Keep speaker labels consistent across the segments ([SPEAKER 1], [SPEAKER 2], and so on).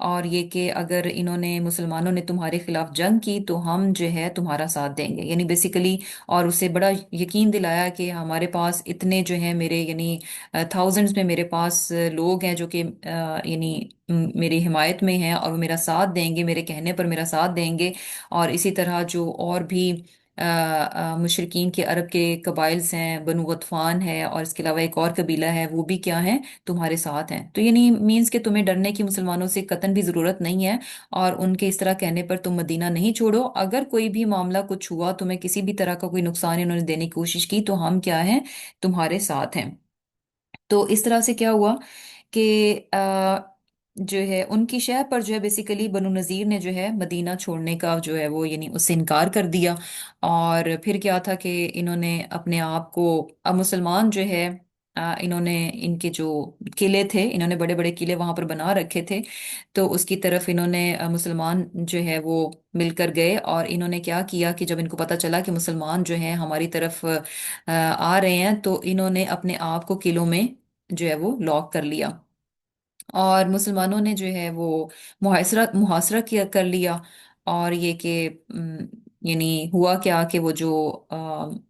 [SPEAKER 1] اور یہ کہ اگر انہوں نے مسلمانوں نے تمہارے خلاف جنگ کی تو ہم جو ہے تمہارا ساتھ دیں گے، یعنی بیسیکلی، اور اسے بڑا یقین دلایا کہ ہمارے پاس اتنے جو ہیں میرے یعنی تھاؤزنڈز میں میرے پاس لوگ ہیں جو کہ یعنی میری حمایت میں ہیں اور وہ میرا ساتھ دیں گے، میرے کہنے پر میرا ساتھ دیں گے۔ اور اسی طرح جو اور بھی مشرقین کے عرب کے قبائلز ہیں، بنو غطفان ہے اور اس کے علاوہ ایک اور قبیلہ ہے، وہ بھی کیا ہیں، تمہارے ساتھ ہیں۔ تو یعنی مینس کہ تمہیں ڈرنے کی مسلمانوں سے قطعاً بھی ضرورت نہیں ہے، اور ان کے اس طرح کہنے پر تم مدینہ نہیں چھوڑو۔ اگر کوئی بھی معاملہ کچھ ہوا، تمہیں کسی بھی طرح کا کوئی نقصان انہوں نے دینے کی کوشش کی، تو ہم کیا ہیں، تمہارے ساتھ ہیں۔ تو اس طرح سے کیا ہوا کہ جو ہے ان کی شہ پر جو ہے بیسیکلی بنو نذیر نے جو ہے مدینہ چھوڑنے کا جو ہے وہ یعنی اس سے انکار کر دیا۔ اور پھر کیا تھا کہ انہوں نے اپنے آپ کو، اب مسلمان جو ہے انہوں نے ان کے جو قلعے تھے، انہوں نے بڑے بڑے قلعے وہاں پر بنا رکھے تھے، تو اس کی طرف انہوں نے مسلمان جو ہے وہ مل کر گئے، اور انہوں نے کیا کیا کہ جب ان کو پتا چلا کہ مسلمان جو ہیں ہماری طرف آ رہے ہیں، تو انہوں نے اپنے آپ کو قلعوں میں جو ہے وہ لاک کر لیا، اور مسلمانوں نے جو ہے وہ محاصرہ کیا کر لیا۔ اور یہ کہ یعنی ہوا کیا کہ وہ جو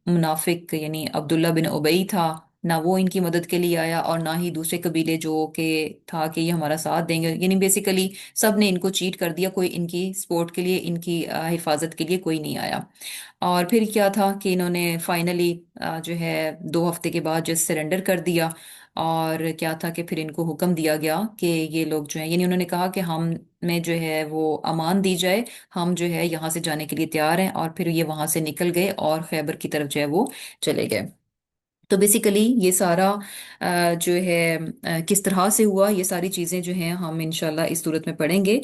[SPEAKER 1] منافق یعنی عبداللہ بن ابئی تھا، نہ وہ ان کی مدد کے لیے آیا، اور نہ ہی دوسرے قبیلے جو کہ تھا کہ یہ ہمارا ساتھ دیں گے، یعنی بیسیکلی سب نے ان کو چیٹ کر دیا، کوئی ان کی سپورٹ کے لیے، ان کی حفاظت کے لیے کوئی نہیں آیا۔ اور پھر کیا تھا کہ انہوں نے فائنلی جو ہے 2 ہفتے کے بعد جو سرنڈر کر دیا، اور کیا تھا کہ پھر ان کو حکم دیا گیا کہ یہ لوگ جو ہیں، یعنی انہوں نے کہا کہ ہم میں جو ہے وہ امان دی جائے، ہم جو ہے یہاں سے جانے کے لیے تیار ہیں، اور پھر یہ وہاں سے نکل گئے اور خیبر کی طرف جو ہے وہ چلے گئے۔ تو بیسیکلی یہ سارا جو ہے کس طرح سے ہوا، یہ ساری چیزیں جو ہیں ہم انشاءاللہ اس صورت میں پڑھیں گے،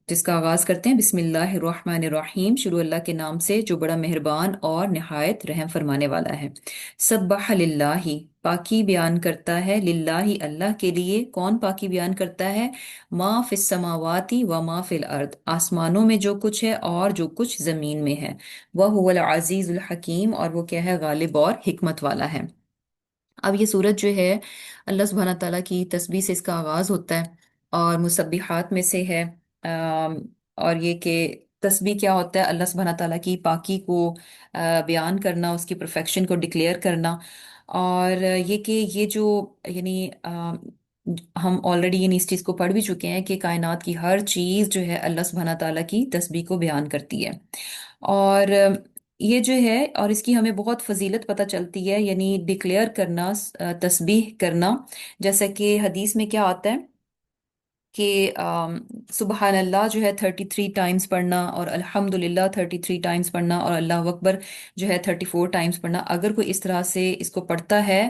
[SPEAKER 1] جس کا آغاز کرتے ہیں بسم اللہ الرحمن الرحیم، شروع اللہ کے نام سے جو بڑا مہربان اور نہایت رحم فرمانے والا ہے۔ سبح للہ، پاکی بیان کرتا ہے، للہ اللہ کے لیے۔ کون پاکی بیان کرتا ہے؟ ما فی السماواتی و ما فی الارض، آسمانوں میں جو کچھ ہے اور جو کچھ زمین میں ہے۔ وہ العزیز الحکیم، اور وہ کیا ہے، غالب اور حکمت والا ہے۔ اب یہ سورت جو ہے اللہ سبحانہ تعالیٰ کی تسبیح سے اس کا آغاز ہوتا ہے، اور مسبحات میں سے ہے۔ آم، اور یہ کہ تسبیح کیا ہوتا ہے، اللہ سبحانہ تعالیٰ کی پاکی کو بیان کرنا، اس کی پرفیکشن کو ڈکلیئر کرنا۔ اور یہ کہ یہ جو یعنی ہم آلریڈی یعنی اس چیز کو پڑھ بھی چکے ہیں کہ کائنات کی ہر چیز جو ہے اللہ سبحانہ تعالیٰ کی تسبیح کو بیان کرتی ہے۔ اور یہ جو ہے، اور اس کی ہمیں بہت فضیلت پتہ چلتی ہے، یعنی ڈکلیئر کرنا، تسبیح کرنا، جیسا کہ حدیث میں کیا آتا ہے کہ سبحان اللہ جو ہے 33 ٹائمز پڑھنا، اور الحمد للہ 33 ٹائمز پڑھنا، اور اللہ اکبر جو ہے 34 ٹائمز پڑھنا، اگر کوئی اس طرح سے اس کو پڑھتا ہے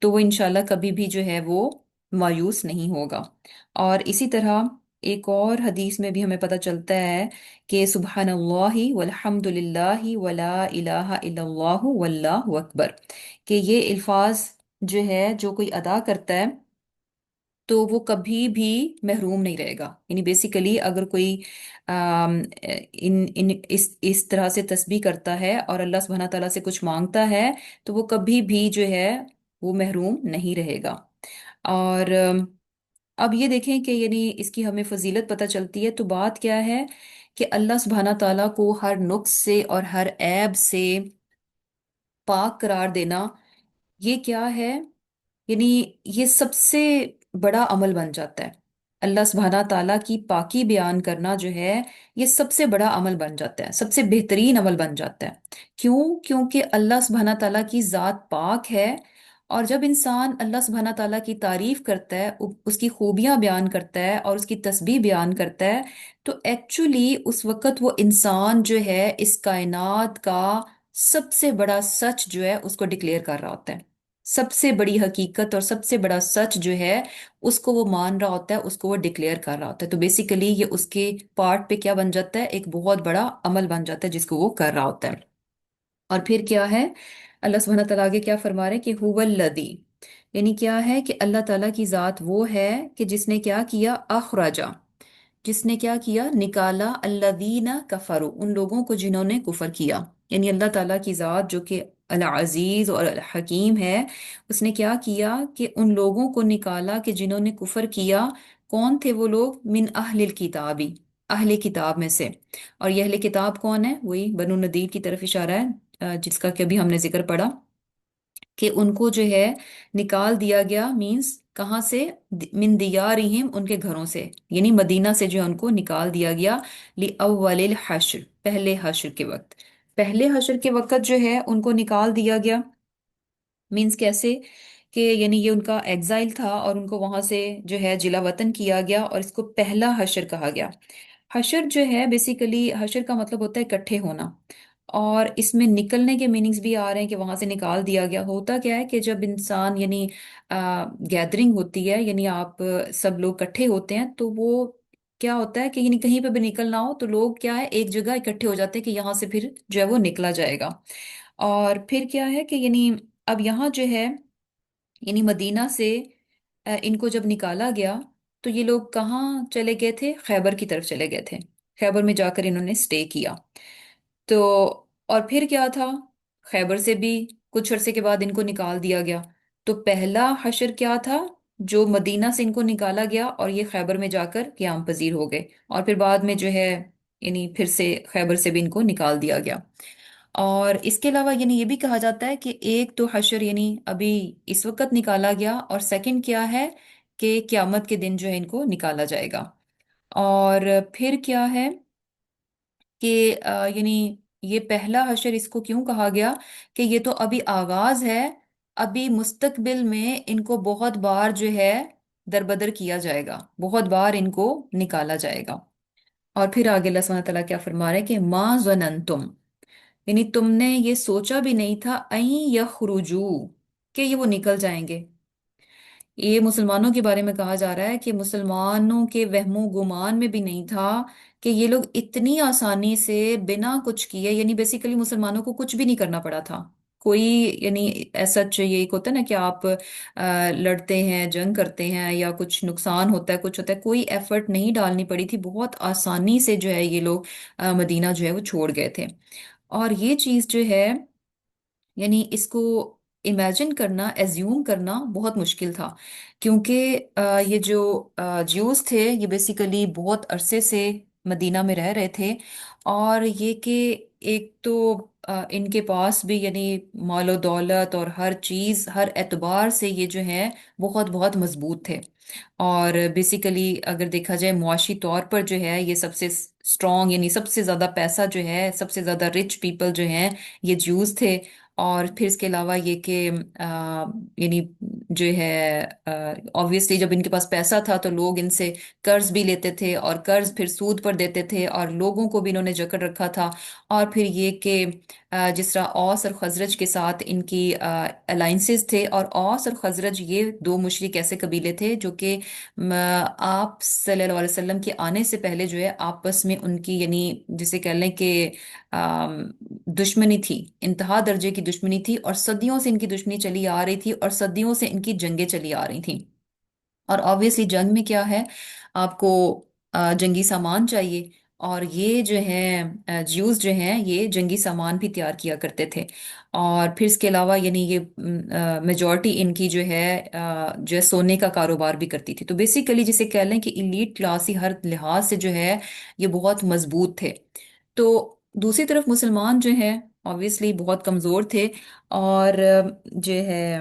[SPEAKER 1] تو وہ انشاءاللہ کبھی بھی جو ہے وہ مایوس نہیں ہوگا۔ اور اسی طرح ایک اور حدیث میں بھی ہمیں پتہ چلتا ہے کہ سبحان اللہ والحمد للہ ولا الہ الا اللہ واللہ اکبر، کہ یہ الفاظ جو ہے جو کوئی ادا کرتا ہے تو وہ کبھی بھی محروم نہیں رہے گا۔ یعنی بیسیکلی اگر کوئی اس طرح سے تسبیح کرتا ہے اور اللہ سبحانہ تعالیٰ سے کچھ مانگتا ہے، تو وہ کبھی بھی جو ہے وہ محروم نہیں رہے گا۔ اور اب یہ دیکھیں کہ یعنی اس کی ہمیں فضیلت پتہ چلتی ہے، تو بات کیا ہے کہ اللہ سبحانہ تعالیٰ کو ہر نقص سے اور ہر عیب سے پاک قرار دینا، یہ کیا ہے، یعنی یہ سب سے بڑا عمل بن جاتا ہے۔ اللہ سبحانہ تعالیٰ کی پاکی بیان کرنا جو ہے، یہ سب سے بڑا عمل بن جاتا ہے، سب سے بہترین عمل بن جاتا ہے۔ کیوں؟ کیونکہ اللہ سبحانہ تعالیٰ کی ذات پاک ہے، اور جب انسان اللہ سبحانہ تعالیٰ کی تعریف کرتا ہے، اس کی خوبیاں بیان کرتا ہے اور اس کی تسبیح بیان کرتا ہے، تو ایکچولی اس وقت وہ انسان جو ہے اس کائنات کا سب سے بڑا سچ جو ہے اس کو ڈکلیئر کر رہا ہوتا ہے۔ سب سے بڑی حقیقت اور سب سے بڑا سچ جو ہے اس کو وہ مان رہا ہوتا ہے، اس کو وہ ڈکلیئر کر رہا ہوتا ہے۔ تو بیسیکلی یہ اس کے پارٹ پہ کیا بن جاتا ہے، ایک بہت بڑا عمل بن جاتا ہے جس کو وہ کر رہا ہوتا ہے۔ اور پھر کیا ہے، اللہ سبحانہ تعالیٰ آگے کیا فرما رہے ہیں کہ هو الذی، یعنی کیا ہے کہ اللہ تعالیٰ کی ذات وہ ہے کہ جس نے کیا کیا، اخرجا، جس نے کیا کیا، نکالا، الذین کفروا، ان لوگوں کو جنہوں نے کفر کیا۔ یعنی اللہ تعالیٰ کی ذات جو کہ العزیز اور الحکیم ہے، اس نے کیا کیا کہ ان لوگوں کو نکالا کہ جنہوں نے کفر کیا۔ کون تھے وہ لوگ؟ من اہل الکتابی، اہل کتاب میں سے۔ اور یہ اہل کتاب کون ہے؟ وہی بنو نذیر کی طرف اشارہ ہے، جس کا کہ ابھی ہم نے ذکر پڑا کہ ان کو جو ہے نکال دیا گیا، مینس کہاں سے؟ من دیارہم، ان کے گھروں سے، یعنی مدینہ سے جو ہے ان کو نکال دیا گیا، لأول الحشر، پہلے حشر کے وقت، پہلے حشر کے وقت جو ہے ان کو نکال دیا گیا۔ مینس کیسے؟ کہ یعنی یہ ان کا ایگزائل تھا اور ان کو وہاں سے جو ہے جلا وطن کیا گیا، اور اس کو پہلا حشر کہا گیا۔ حشر جو ہے بیسیکلی، حشر کا مطلب ہوتا ہے اکٹھے ہونا، اور اس میں نکلنے کے میننگز بھی آ رہے ہیں کہ وہاں سے نکال دیا گیا۔ ہوتا کیا ہے کہ جب انسان یعنی گیدرنگ ہوتی ہے، یعنی آپ سب لوگ اکٹھے ہوتے ہیں، تو وہ کیا ہوتا ہے کہ یعنی کہیں پہ بھی نکلنا ہو تو لوگ کیا ہے ایک جگہ اکٹھے ہو جاتے ہیں کہ یہاں سے پھر جو ہے وہ نکلا جائے گا۔ اور پھر کیا ہے کہ یعنی اب یہاں جو ہے یعنی مدینہ سے ان کو جب نکالا گیا تو یہ لوگ کہاں چلے گئے تھے؟ خیبر کی طرف چلے گئے تھے، خیبر میں جا کر انہوں نے سٹے کیا۔ تو اور پھر کیا تھا؟ خیبر سے بھی کچھ عرصے کے بعد ان کو نکال دیا گیا۔ تو پہلا حشر کیا تھا؟ جو مدینہ سے ان کو نکالا گیا اور یہ خیبر میں جا کر قیام پذیر ہو گئے، اور پھر بعد میں جو ہے یعنی پھر سے خیبر سے بھی ان کو نکال دیا گیا۔ اور اس کے علاوہ یعنی یہ بھی کہا جاتا ہے کہ ایک تو حشر یعنی ابھی اس وقت نکالا گیا، اور سیکنڈ کیا ہے کہ قیامت کے دن جو ہے ان کو نکالا جائے گا۔ اور پھر کیا ہے کہ یعنی یہ پہلا حشر اس کو کیوں کہا گیا؟ کہ یہ تو ابھی آغاز ہے، ابھی مستقبل میں ان کو بہت بار جو ہے دربدر کیا جائے گا، بہت بار ان کو نکالا جائے گا۔ اور پھر آگے اللہ سبحانہ تعالیٰ کیا فرما رہے ہیں کہ ما ظننتم، یعنی تم نے یہ سوچا بھی نہیں تھا، این یخرجو، کہ یہ وہ نکل جائیں گے۔ یہ مسلمانوں کے بارے میں کہا جا رہا ہے کہ مسلمانوں کے وہم و گمان میں بھی نہیں تھا کہ یہ لوگ اتنی آسانی سے بنا کچھ کیے، یعنی بیسیکلی مسلمانوں کو کچھ بھی نہیں کرنا پڑا تھا کوئی، یعنی ایسا یہ ایک ہوتا ہے نا کہ آپ لڑتے ہیں، جنگ کرتے ہیں، یا کچھ نقصان ہوتا ہے، کچھ ہوتا ہے، کوئی ایفرٹ نہیں ڈالنی پڑی تھی، بہت آسانی سے جو ہے یہ لوگ مدینہ جو ہے وہ چھوڑ گئے تھے۔ اور یہ چیز جو ہے یعنی اس کو امیجن کرنا، ایزیوم کرنا بہت مشکل تھا، کیونکہ یہ جو جیوز تھے یہ بیسیکلی بہت عرصے سے مدینہ میں رہ رہے تھے، اور یہ کہ ایک تو ان کے پاس بھی یعنی مال و دولت اور ہر چیز، ہر اعتبار سے یہ جو ہے بہت بہت مضبوط تھے، اور بیسیکلی اگر دیکھا جائے معاشی طور پر جو ہے یہ سب سے اسٹرانگ، یعنی سب سے زیادہ پیسہ جو ہے، سب سے زیادہ رچ پیپل جو ہیں یہ جیوز تھے۔ اور پھر اس کے علاوہ یہ کہ یعنی جو ہے آبویسلی جب ان کے پاس پیسہ تھا تو لوگ ان سے قرض بھی لیتے تھے، اور قرض پھر سود پر دیتے تھے، اور لوگوں کو بھی انہوں نے جکڑ رکھا تھا۔ اور پھر یہ کہ جس طرح اوس اور خزرج کے ساتھ ان کی الائنسز تھے، اور اوس اور خزرج یہ دو مشرک ایسے قبیلے تھے جو کہ آپ صلی اللہ علیہ وسلم کے آنے سے پہلے جو ہے آپس میں ان کی یعنی جسے کہہ لیں کہ آم، دشمنی تھی، انتہا درجے کی دشمنی تھی، اور صدیوں سے ان کی دشمنی چلی آ رہی تھی، اور صدیوں سے ان کی جنگیں چلی آ رہی تھیں۔ اور آبویسلی جنگ میں کیا ہے، آپ کو جنگی سامان چاہیے، اور یہ جو ہے جیوز جو ہیں یہ جنگی سامان بھی تیار کیا کرتے تھے۔ اور پھر اس کے علاوہ یعنی یہ میجورٹی ان کی جو ہے سونے کا کاروبار بھی کرتی تھی، تو بیسیکلی جسے کہہ لیں کہ ایلیٹ کلاس ہی ہر لحاظ سے جو ہے یہ بہت مضبوط تھے۔ تو دوسری طرف مسلمان جو ہیں obviously بہت کمزور تھے، اور جو ہے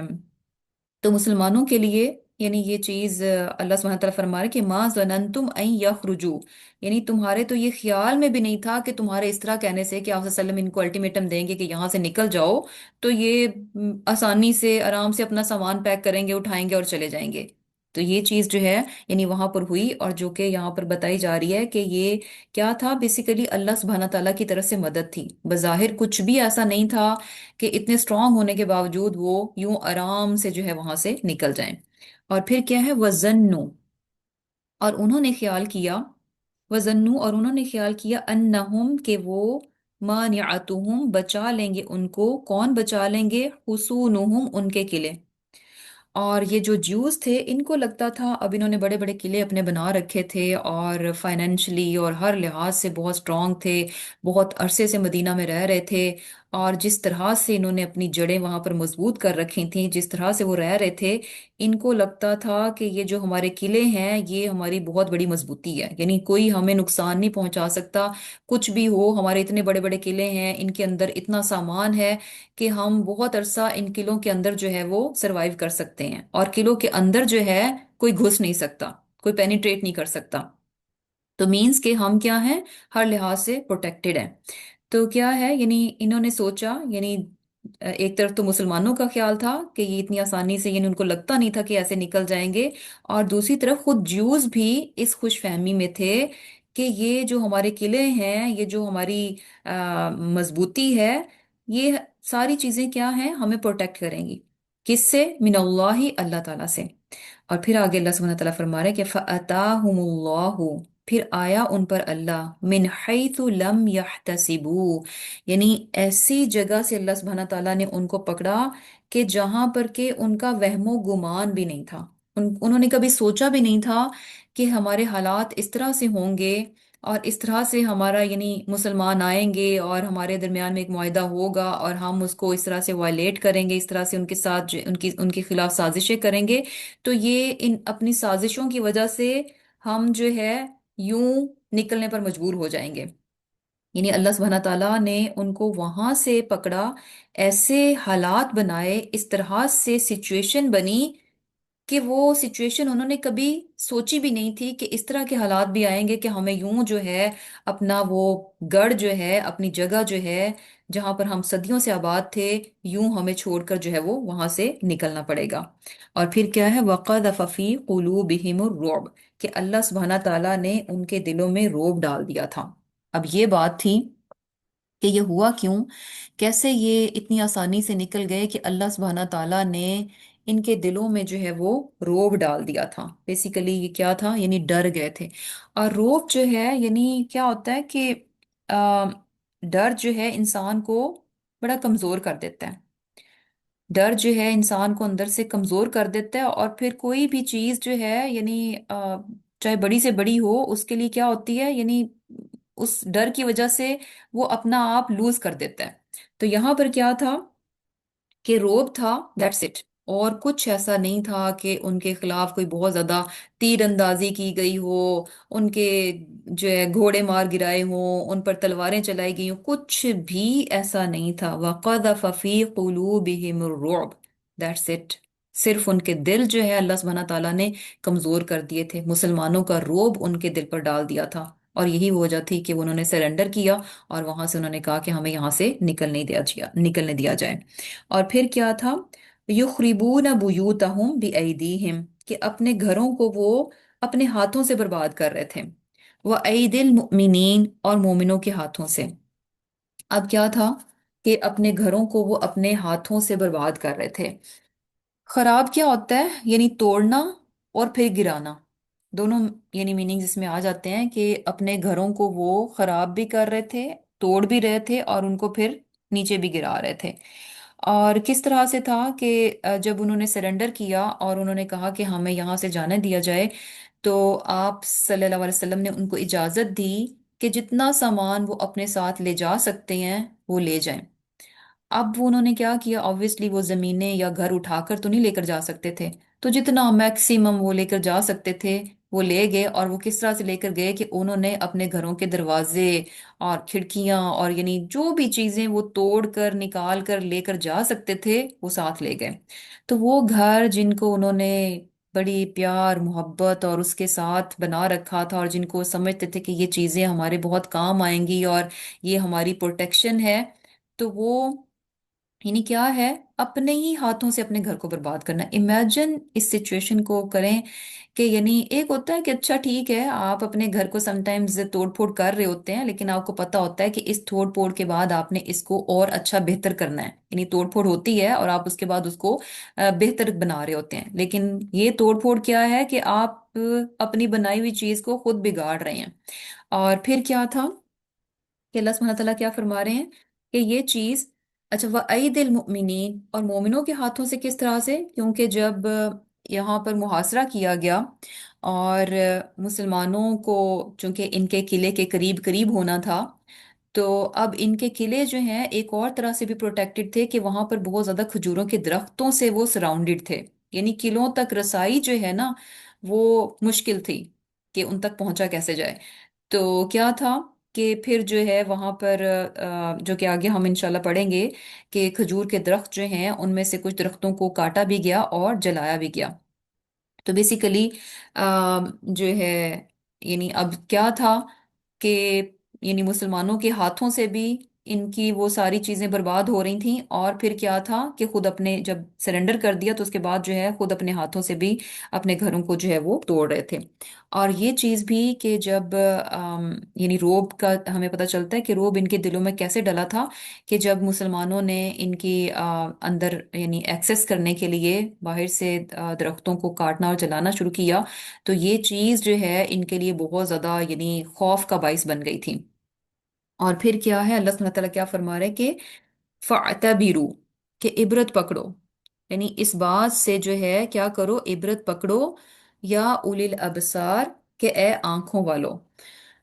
[SPEAKER 1] تو مسلمانوں کے لیے یعنی یہ چیز اللہ سبحانہ تعالیٰ فرما رہے کہ ما ظننتم ان یخرجوا، یعنی تمہارے تو یہ خیال میں بھی نہیں تھا کہ تمہارے اس طرح کہنے سے کہ آپ صلی اللہ علیہ وسلم ان کو الٹیمیٹم دیں گے کہ یہاں سے نکل جاؤ، تو یہ آسانی سے آرام سے اپنا سامان پیک کریں گے، اٹھائیں گے اور چلے جائیں گے۔ تو یہ چیز جو ہے یعنی وہاں پر ہوئی، اور جو کہ یہاں پر بتائی جا رہی ہے کہ یہ کیا تھا، بیسیکلی اللہ سبحانہ تعالیٰ کی طرف سے مدد تھی، بظاہر کچھ بھی ایسا نہیں تھا کہ اتنے اسٹرانگ ہونے کے باوجود وہ یوں آرام سے جو ہے وہاں سے نکل جائیں۔ اور پھر کیا ہے وَظَنُّوا، اور انہوں نے خیال کیا، وَظَنُّوا، اور انہوں نے خیال کیا انہم، کہ وہ مانعتہم، بچا لیں گے ان کو، کون بچا لیں گے؟ حصونہم، ان کے قلعے۔ اور یہ جو جوز تھے ان کو لگتا تھا اب انہوں نے بڑے بڑے قلعے اپنے بنا رکھے تھے، اور فائنینشلی اور ہر لحاظ سے بہت سٹرونگ تھے، بہت عرصے سے مدینہ میں رہ رہے تھے، اور جس طرح سے انہوں نے اپنی جڑیں وہاں پر مضبوط کر رکھی تھیں، جس طرح سے وہ رہ رہے تھے، ان کو لگتا تھا کہ یہ جو ہمارے قلعے ہیں یہ ہماری بہت بڑی مضبوطی ہے، یعنی کوئی ہمیں نقصان نہیں پہنچا سکتا، کچھ بھی ہو، ہمارے اتنے بڑے بڑے قلعے ہیں، ان کے اندر اتنا سامان ہے کہ ہم بہت عرصہ ان قلعوں کے اندر جو ہے وہ سروائیو کر سکتے ہیں، اور قلعوں کے اندر جو ہے کوئی گھس نہیں سکتا، کوئی پینیٹریٹ نہیں کر سکتا، تو مینس کہ ہم کیا ہیں، ہر لحاظ سے پروٹیکٹڈ ہیں۔ تو کیا ہے، یعنی انہوں نے سوچا، یعنی ایک طرف تو مسلمانوں کا خیال تھا کہ یہ اتنی آسانی سے، یعنی ان کو لگتا نہیں تھا کہ ایسے نکل جائیں گے، اور دوسری طرف خود جیوز بھی اس خوش فہمی میں تھے کہ یہ جو ہمارے قلعے ہیں، یہ جو ہماری مضبوطی ہے، یہ ساری چیزیں کیا ہیں، ہمیں پروٹیکٹ کریں گی، کس سے؟ من اللہ، اللہ تعالیٰ سے۔ اور پھر آگے اللہ سبحانہ تعالیٰ فرما رہے ہیں کہ فَأَتَاهُمُ اللَّهُ، پھر آیا ان پر اللہ، من حیث لم يحتسبوا، یعنی ایسی جگہ سے اللہ سبحانہ تعالیٰ نے ان کو پکڑا کہ جہاں پر کہ ان کا وہم و گمان بھی نہیں تھا، انہوں نے کبھی سوچا بھی نہیں تھا کہ ہمارے حالات اس طرح سے ہوں گے، اور اس طرح سے ہمارا، یعنی مسلمان آئیں گے اور ہمارے درمیان میں ایک معاہدہ ہوگا اور ہم اس کو اس طرح سے وائلیٹ کریں گے، اس طرح سے ان کے ساتھ ان کے خلاف سازشیں کریں گے، تو یہ ان اپنی سازشوں کی وجہ سے ہم جو ہے یوں نکلنے پر مجبور ہو جائیں گے۔ یعنی اللہ سبحانہ تعالیٰ نے ان کو وہاں سے پکڑا، ایسے حالات بنائے، اس طرح سے سچویشن بنی کہ وہ سچویشن انہوں نے کبھی سوچی بھی نہیں تھی کہ اس طرح کے حالات بھی آئیں گے کہ ہمیں یوں جو ہے اپنا وہ گڑھ جو ہے، اپنی جگہ جو ہے جہاں پر ہم صدیوں سے آباد تھے، یوں ہمیں چھوڑ کر جو ہے وہ وہاں سے نکلنا پڑے گا۔ اور پھر کیا ہے، وَقَذَفَ فِي قُلُوبِهِمُ الرُّعْبَ، کہ اللہ سبحانہ تعالیٰ نے ان کے دلوں میں روب ڈال دیا تھا۔ اب یہ بات تھی کہ یہ ہوا کیوں، کیسے یہ اتنی آسانی سے نکل گئے کہ اللہ سبحانہ تعالیٰ نے ان کے دلوں میں جو ہے وہ روب ڈال دیا تھا۔ بیسیکلی یہ کیا تھا، یعنی ڈر گئے تھے۔ اور روب جو ہے، یعنی کیا ہوتا ہے کہ آ، ڈر جو ہے انسان کو بڑا کمزور کر دیتا ہے، ڈر جو ہے انسان کو اندر سے کمزور کر دیتا ہے، اور پھر کوئی بھی چیز جو ہے، یعنی چاہے بڑی سے بڑی ہو، اس کے لیے کیا ہوتی ہے، یعنی اس ڈر کی وجہ سے وہ اپنا آپ لوز کر دیتا ہے۔ تو یہاں پر کیا تھا کہ روب تھا، دیٹس اٹ، اور کچھ ایسا نہیں تھا کہ ان کے خلاف کوئی بہت زیادہ تیر اندازی کی گئی ہو، ان کے جو ہے گھوڑے مار گرائے ہوں، ان پر تلواریں چلائی گئی ہوں، کچھ بھی ایسا نہیں تھا۔ وَقَذَفَ فِي قُلُوبِهِمُ الرُّعْبَ، دیٹس اٹ، صرف ان کے دل جو ہے اللہ سبحانہ تعالیٰ نے کمزور کر دیے تھے، مسلمانوں کا روب ان کے دل پر ڈال دیا تھا، اور یہی وجہ تھی کہ انہوں نے سرنڈر کیا، اور وہاں سے انہوں نے کہا کہ ہمیں یہاں سے نکلنے دیا جائے۔ اور پھر کیا تھا، یخربون بیوتہم بایدیہم، کہ اپنے گھروں کو وہ اپنے ہاتھوں سے برباد کر رہے تھے، وَأَيْدِي الْمُؤْمِنِينَ، اور مومنوں کے ہاتھوں سے۔ اب کیا تھا کہ اپنے گھروں کو وہ اپنے ہاتھوں سے برباد کر رہے تھے۔ خراب کیا ہوتا ہے، یعنی توڑنا اور پھر گرانا، دونوں یعنی میننگ اس میں آ جاتے ہیں کہ اپنے گھروں کو وہ خراب بھی کر رہے تھے، توڑ بھی رہے تھے، اور ان کو پھر نیچے بھی گرا رہے تھے۔ اور کس طرح سے تھا کہ جب انہوں نے سرنڈر کیا اور انہوں نے کہا کہ ہمیں یہاں سے جانے دیا جائے، تو آپ صلی اللہ علیہ وسلم نے ان کو اجازت دی کہ جتنا سامان وہ اپنے ساتھ لے جا سکتے ہیں وہ لے جائیں۔ اب وہ انہوں نے کیا کیا، آبویسلی وہ زمینیں یا گھر اٹھا کر تو نہیں لے کر جا سکتے تھے، تو جتنا میکسیمم وہ لے کر جا سکتے تھے وہ لے گئے، اور وہ کس طرح سے لے کر گئے کہ انہوں نے اپنے گھروں کے دروازے اور کھڑکیاں اور یعنی جو بھی چیزیں وہ توڑ کر نکال کر لے کر جا سکتے تھے وہ ساتھ لے گئے۔ تو وہ گھر جن کو انہوں نے بڑی پیار محبت اور اس کے ساتھ بنا رکھا تھا، اور جن کو سمجھتے تھے کہ یہ چیزیں ہمارے بہت کام آئیں گی اور یہ ہماری پروٹیکشن ہے، تو وہ یعنی کیا ہے، اپنے ہی ہاتھوں سے اپنے گھر کو برباد کرنا۔ امیجن اس سچویشن کو کریں کہ یعنی ایک ہوتا ہے کہ اچھا ٹھیک ہے، آپ اپنے گھر کو سم ٹائمز توڑ پھوڑ کر رہے ہوتے ہیں، لیکن آپ کو پتا ہوتا ہے کہ اس توڑ پھوڑ کے بعد آپ نے اس کو اور اچھا بہتر کرنا ہے، یعنی توڑ پھوڑ ہوتی ہے اور آپ اس کے بعد اس کو بہتر بنا رہے ہوتے ہیں، لیکن یہ توڑ پھوڑ کیا ہے کہ آپ اپنی بنائی ہوئی چیز کو خود بگاڑ رہے ہیں۔ اور پھر کیا تھا کہ اللہ سبحانہ تعالیٰ کیا فرما رہے ہیں کہ یہ چیز، اچھا، وَأَيْدِ الْمُؤْمِنِينَ، اور مومنوں کے ہاتھوں سے کس طرح سے، کیونکہ جب یہاں پر محاصرہ کیا گیا اور مسلمانوں کو چونکہ ان کے قلعے کے قریب قریب ہونا تھا، تو اب ان کے قلعے جو ہیں ایک اور طرح سے بھی پروٹیکٹڈ تھے، کہ وہاں پر بہت زیادہ کھجوروں کے درختوں سے وہ سراؤنڈڈ تھے، یعنی قلعوں تک رسائی جو ہے نا وہ مشکل تھی کہ ان تک پہنچا کیسے جائے۔ تو کیا تھا کہ پھر جو ہے وہاں پر جو کہ آگے ہم انشاءاللہ پڑھیں گے، کہ کھجور کے درخت جو ہیں ان میں سے کچھ درختوں کو کاٹا بھی گیا اور جلایا بھی گیا۔ تو بیسیکلی جو ہے یعنی اب کیا تھا کہ یعنی مسلمانوں کے ہاتھوں سے بھی ان کی وہ ساری چیزیں برباد ہو رہی تھیں، اور پھر کیا تھا کہ خود اپنے جب سرنڈر کر دیا تو اس کے بعد جو ہے خود اپنے ہاتھوں سے بھی اپنے گھروں کو جو ہے وہ توڑ رہے تھے۔ اور یہ چیز بھی کہ جب یعنی روب کا ہمیں پتہ چلتا ہے کہ روب ان کے دلوں میں کیسے ڈلا تھا، کہ جب مسلمانوں نے ان کی اندر یعنی ایکسس کرنے کے لیے باہر سے درختوں کو کاٹنا اور جلانا شروع کیا، تو یہ چیز جو ہے ان کے لیے بہت زیادہ یعنی خوف کا باعث بن گئی تھی۔ اور پھر کیا ہے، اللہ سبحانہ تعالیٰ کیا فرما رہے ہیں کہ فَاعْتَبِرُوا، کہ عبرت پکڑو، یعنی اس بات سے جو ہے کیا کرو، عبرت پکڑو، یا اولی الابصار، کہ اے آنکھوں والو،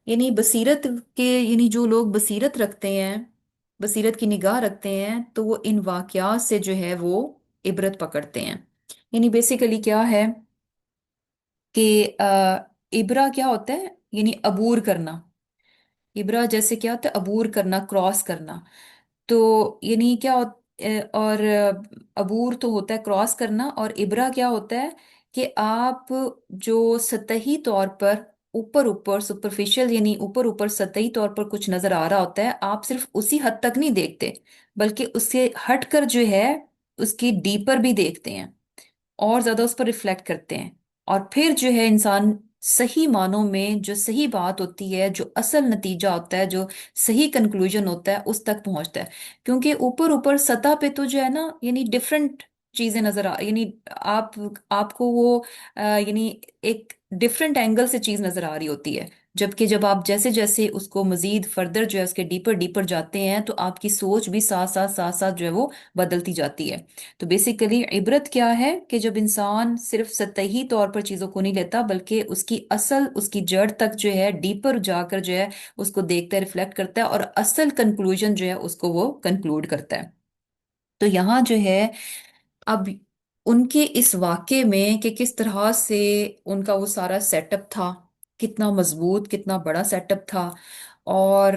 [SPEAKER 1] یعنی بصیرت کے، یعنی جو لوگ بصیرت رکھتے ہیں، بصیرت کی نگاہ رکھتے ہیں، تو وہ ان واقعات سے جو ہے وہ عبرت پکڑتے ہیں۔ یعنی بیسیکلی کیا ہے کہ عبرہ کیا ہوتا ہے، یعنی عبور کرنا، عبرہ جیسے کیا ہوتا ہے، عبور کرنا، کراس کرنا، تو یعنی کیا اور عبور تو ہوتا ہے کراس کرنا، اور عبرہ کیا ہوتا ہے کہ آپ جو سطحی طور پر اوپر اوپر سپرفیشل، یعنی اوپر اوپر سطحی طور پر کچھ نظر آ رہا ہوتا ہے، آپ صرف اسی حد تک نہیں دیکھتے، بلکہ اس سے ہٹ کر جو ہے اس کی ڈیپر بھی دیکھتے ہیں، اور زیادہ اس پر ریفلیکٹ کرتے ہیں، اور پھر جو ہے انسان صحیح معنوں میں جو صحیح بات ہوتی ہے، جو اصل نتیجہ ہوتا ہے، جو صحیح کنکلوژن ہوتا ہے، اس تک پہنچتا ہے۔ کیونکہ اوپر اوپر سطح پہ تو جو ہے نا، یعنی ڈفرینٹ چیزیں نظر یعنی آپ آپ کو وہ یعنی ایک ڈفرینٹ اینگل سے چیز نظر آ رہی ہوتی ہے، جبکہ جب آپ جیسے جیسے اس کو مزید فردر جو ہے اس کے ڈیپر ڈیپر جاتے ہیں، تو آپ کی سوچ بھی ساتھ ساتھ جو ہے وہ بدلتی جاتی ہے۔ تو بیسیکلی عبرت کیا ہے کہ جب انسان صرف سطحی طور پر چیزوں کو نہیں لیتا، بلکہ اس کی اصل، اس کی جڑ تک جو ہے ڈیپر جا کر جو ہے اس کو دیکھتا ہے، ریفلیکٹ کرتا ہے، اور اصل کنکلوژن جو ہے اس کو وہ کنکلوڈ کرتا ہے۔ تو یہاں جو ہے اب ان کے اس واقعے میں کہ کس طرح سے ان کا وہ سارا سیٹ اپ تھا، کتنا مضبوط، کتنا بڑا سیٹ اپ تھا، اور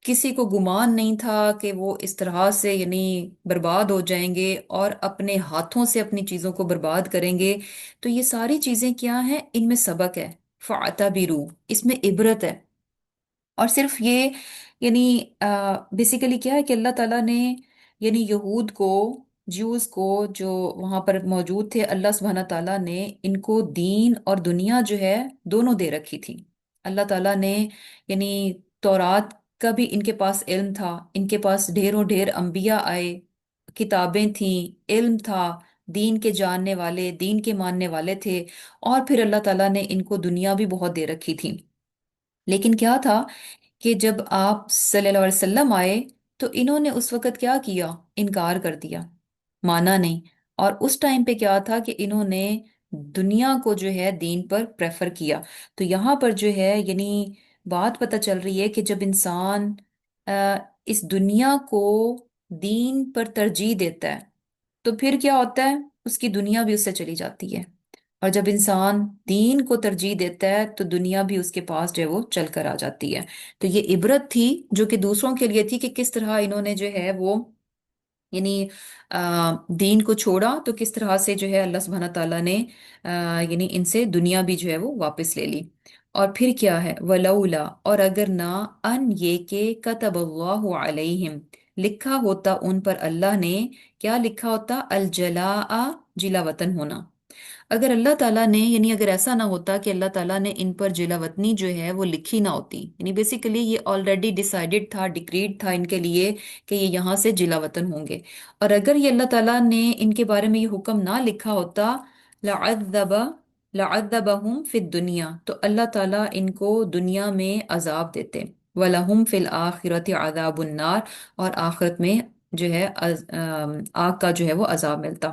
[SPEAKER 1] کسی کو گمان نہیں تھا کہ وہ اس طرح سے یعنی برباد ہو جائیں گے اور اپنے ہاتھوں سے اپنی چیزوں کو برباد کریں گے۔ تو یہ ساری چیزیں کیا ہیں، ان میں سبق ہے، فَاعْتَبِرُوا، اس میں عبرت ہے۔ اور صرف یہ یعنی بیسیکلی کیا ہے کہ اللہ تعالیٰ نے یعنی یہود کو، جیوز کو جو وہاں پر موجود تھے، اللہ سبحانہ تعالیٰ نے ان کو دین اور دنیا جو ہے دونوں دے رکھی تھی۔ اللہ تعالیٰ نے یعنی تورات کا بھی ان کے پاس علم تھا، ان کے پاس ڈھیروں ڈھیر انبیاء آئے، کتابیں تھیں، علم تھا، دین کے جاننے والے، دین کے ماننے والے تھے، اور پھر اللہ تعالیٰ نے ان کو دنیا بھی بہت دے رکھی تھی۔ لیکن کیا تھا کہ جب آپ صلی اللہ علیہ وسلم آئے، تو انہوں نے اس وقت کیا کیا، انکار کر دیا، مانا نہیں۔ اور اس ٹائم پہ کیا تھا کہ انہوں نے دنیا کو جو ہے دین پر پریفر کیا۔ تو یہاں پر جو ہے یعنی بات پتہ چل رہی ہے کہ جب انسان اس دنیا کو دین پر ترجیح دیتا ہے، تو پھر کیا ہوتا ہے، اس کی دنیا بھی اس سے چلی جاتی ہے، اور جب انسان دین کو ترجیح دیتا ہے تو دنیا بھی اس کے پاس جو ہے وہ چل کر آ جاتی ہے۔ تو یہ عبرت تھی جو کہ دوسروں کے لیے تھی، کہ کس طرح انہوں نے جو ہے وہ یعنی دین کو چھوڑا، تو کس طرح سے جو ہے اللہ سبحانہ تعالیٰ نے یعنی ان سے دنیا بھی جو ہے وہ واپس لے لی۔ اور پھر کیا ہے، ولولا، اور اگر نہ، ان یہ کہ کتب اللہ علیہم، لکھا ہوتا ان پر اللہ نے، کیا لکھا ہوتا، الجلاء، جلا وطن ہونا۔ اگر اللہ تعالیٰ نے یعنی اگر ایسا نہ ہوتا کہ اللہ تعالیٰ نے ان پر جلا وطنی جو ہے وہ لکھی نہ ہوتی، یعنی بیسیکلی یہ آلریڈی ڈیسائیڈڈ تھا، ڈکریڈ تھا ان کے لیے کہ یہ یہاں سے جلا وطن ہوں گے، اور اگر یہ اللہ تعالیٰ نے ان کے بارے میں یہ حکم نہ لکھا ہوتا، لعذب لعذبہم فی الدنیا، تو اللہ تعالیٰ ان کو دنیا میں عذاب دیتے، وَلَهُمْ فِي الْآخِرَةِ عَذَابُ النَّارِ، اور آخرت میں جو ہے آگ کا جو ہے وہ عذاب ملتا۔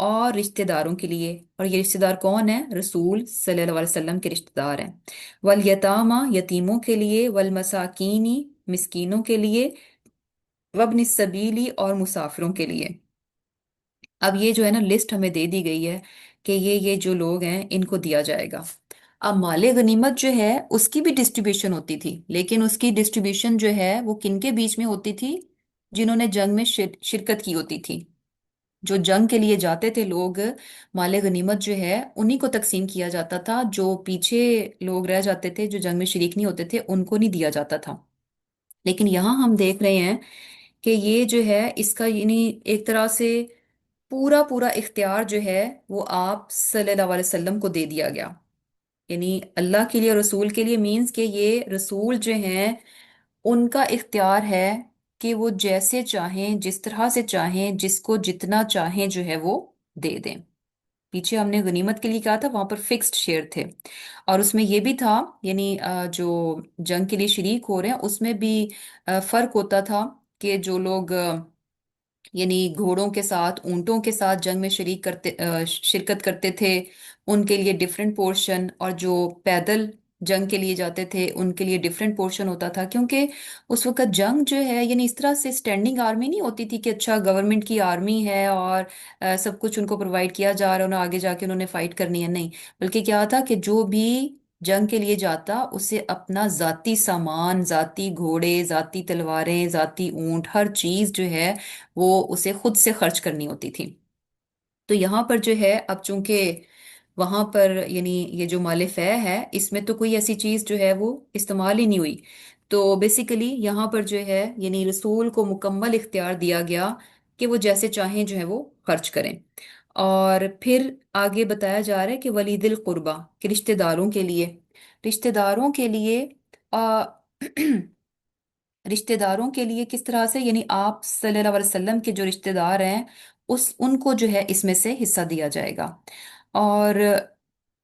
[SPEAKER 1] اور رشتہ داروں کے لیے، اور یہ رشتہ دار کون ہیں؟ رسول صلی اللہ علیہ وسلم کے رشتہ دار ہیں۔ والیتامہ، یتیموں کے لیے، والمساکینی، مسکینوں کے لیے، وابن السبیلی، اور مسافروں کے لیے۔ اب یہ جو ہے نا لسٹ ہمیں دے دی گئی ہے کہ یہ جو لوگ ہیں ان کو دیا جائے گا۔ اب مال غنیمت جو ہے اس کی بھی ڈسٹریبیوشن ہوتی تھی، لیکن اس کی ڈسٹریبیوشن جو ہے وہ کن کے بیچ میں ہوتی تھی؟ جنہوں نے جنگ میں شرکت کی ہوتی تھی، جو جنگ کے لیے جاتے تھے لوگ، مال غنیمت جو ہے انہی کو تقسیم کیا جاتا تھا۔ جو پیچھے لوگ رہ جاتے تھے، جو جنگ میں شریک نہیں ہوتے تھے، ان کو نہیں دیا جاتا تھا۔ لیکن یہاں ہم دیکھ رہے ہیں کہ یہ جو ہے اس کا یعنی ایک طرح سے پورا پورا اختیار جو ہے وہ آپ صلی اللہ علیہ وسلم کو دے دیا گیا، یعنی اللہ کے لیے، رسول کے لیے، مینز کہ یہ رسول جو ہیں ان کا اختیار ہے کہ وہ جیسے چاہیں، جس طرح سے چاہیں، جس کو جتنا چاہیں جو ہے وہ دے دیں۔ پیچھے ہم نے غنیمت کے لیے کہا تھا وہاں پر فکسڈ شیئر تھے، اور اس میں یہ بھی تھا، یعنی جو جنگ کے لیے شریک ہو رہے ہیں اس میں بھی فرق ہوتا تھا کہ جو لوگ یعنی گھوڑوں کے ساتھ، اونٹوں کے ساتھ جنگ میں شرکت کرتے تھے ان کے لیے ڈفرینٹ پورشن، اور جو پیدل جنگ کے لیے جاتے تھے ان کے لیے ڈفرینٹ پورشن ہوتا تھا، کیونکہ اس وقت جنگ جو ہے یعنی اس طرح سے اسٹینڈنگ آرمی نہیں ہوتی تھی کہ اچھا گورنمنٹ کی آرمی ہے اور سب کچھ ان کو پرووائڈ کیا جا رہا ہے، انہیں آگے جا کے انہوں نے فائٹ کرنی ہے، نہیں، بلکہ کیا تھا کہ جو بھی جنگ کے لیے جاتا اسے اپنا ذاتی سامان، ذاتی گھوڑے، ذاتی تلواریں، ذاتی اونٹ، ہر چیز جو ہے وہ اسے خود سے خرچ کرنی ہوتی تھی۔ تو یہاں پر جو ہے اب چونکہ وہاں پر یعنی یہ جو مال فہ ہے اس میں تو کوئی ایسی چیز جو ہے وہ استعمال ہی نہیں ہوئی، تو بیسیکلی یہاں پر جو ہے یعنی رسول کو مکمل اختیار دیا گیا کہ وہ جیسے چاہیں جو ہے وہ خرچ کریں۔ اور پھر آگے بتایا جا رہا ہے کہ ولید القربہ، کہ رشتہ داروں کے لیے، رشتہ داروں کے لیے آ، رشتہ داروں کے لیے کس طرح سے؟ یعنی آپ صلی اللہ علیہ وسلم کے جو رشتہ دار ہیں ان کو جو ہے اس میں سے حصہ دیا جائے گا، اور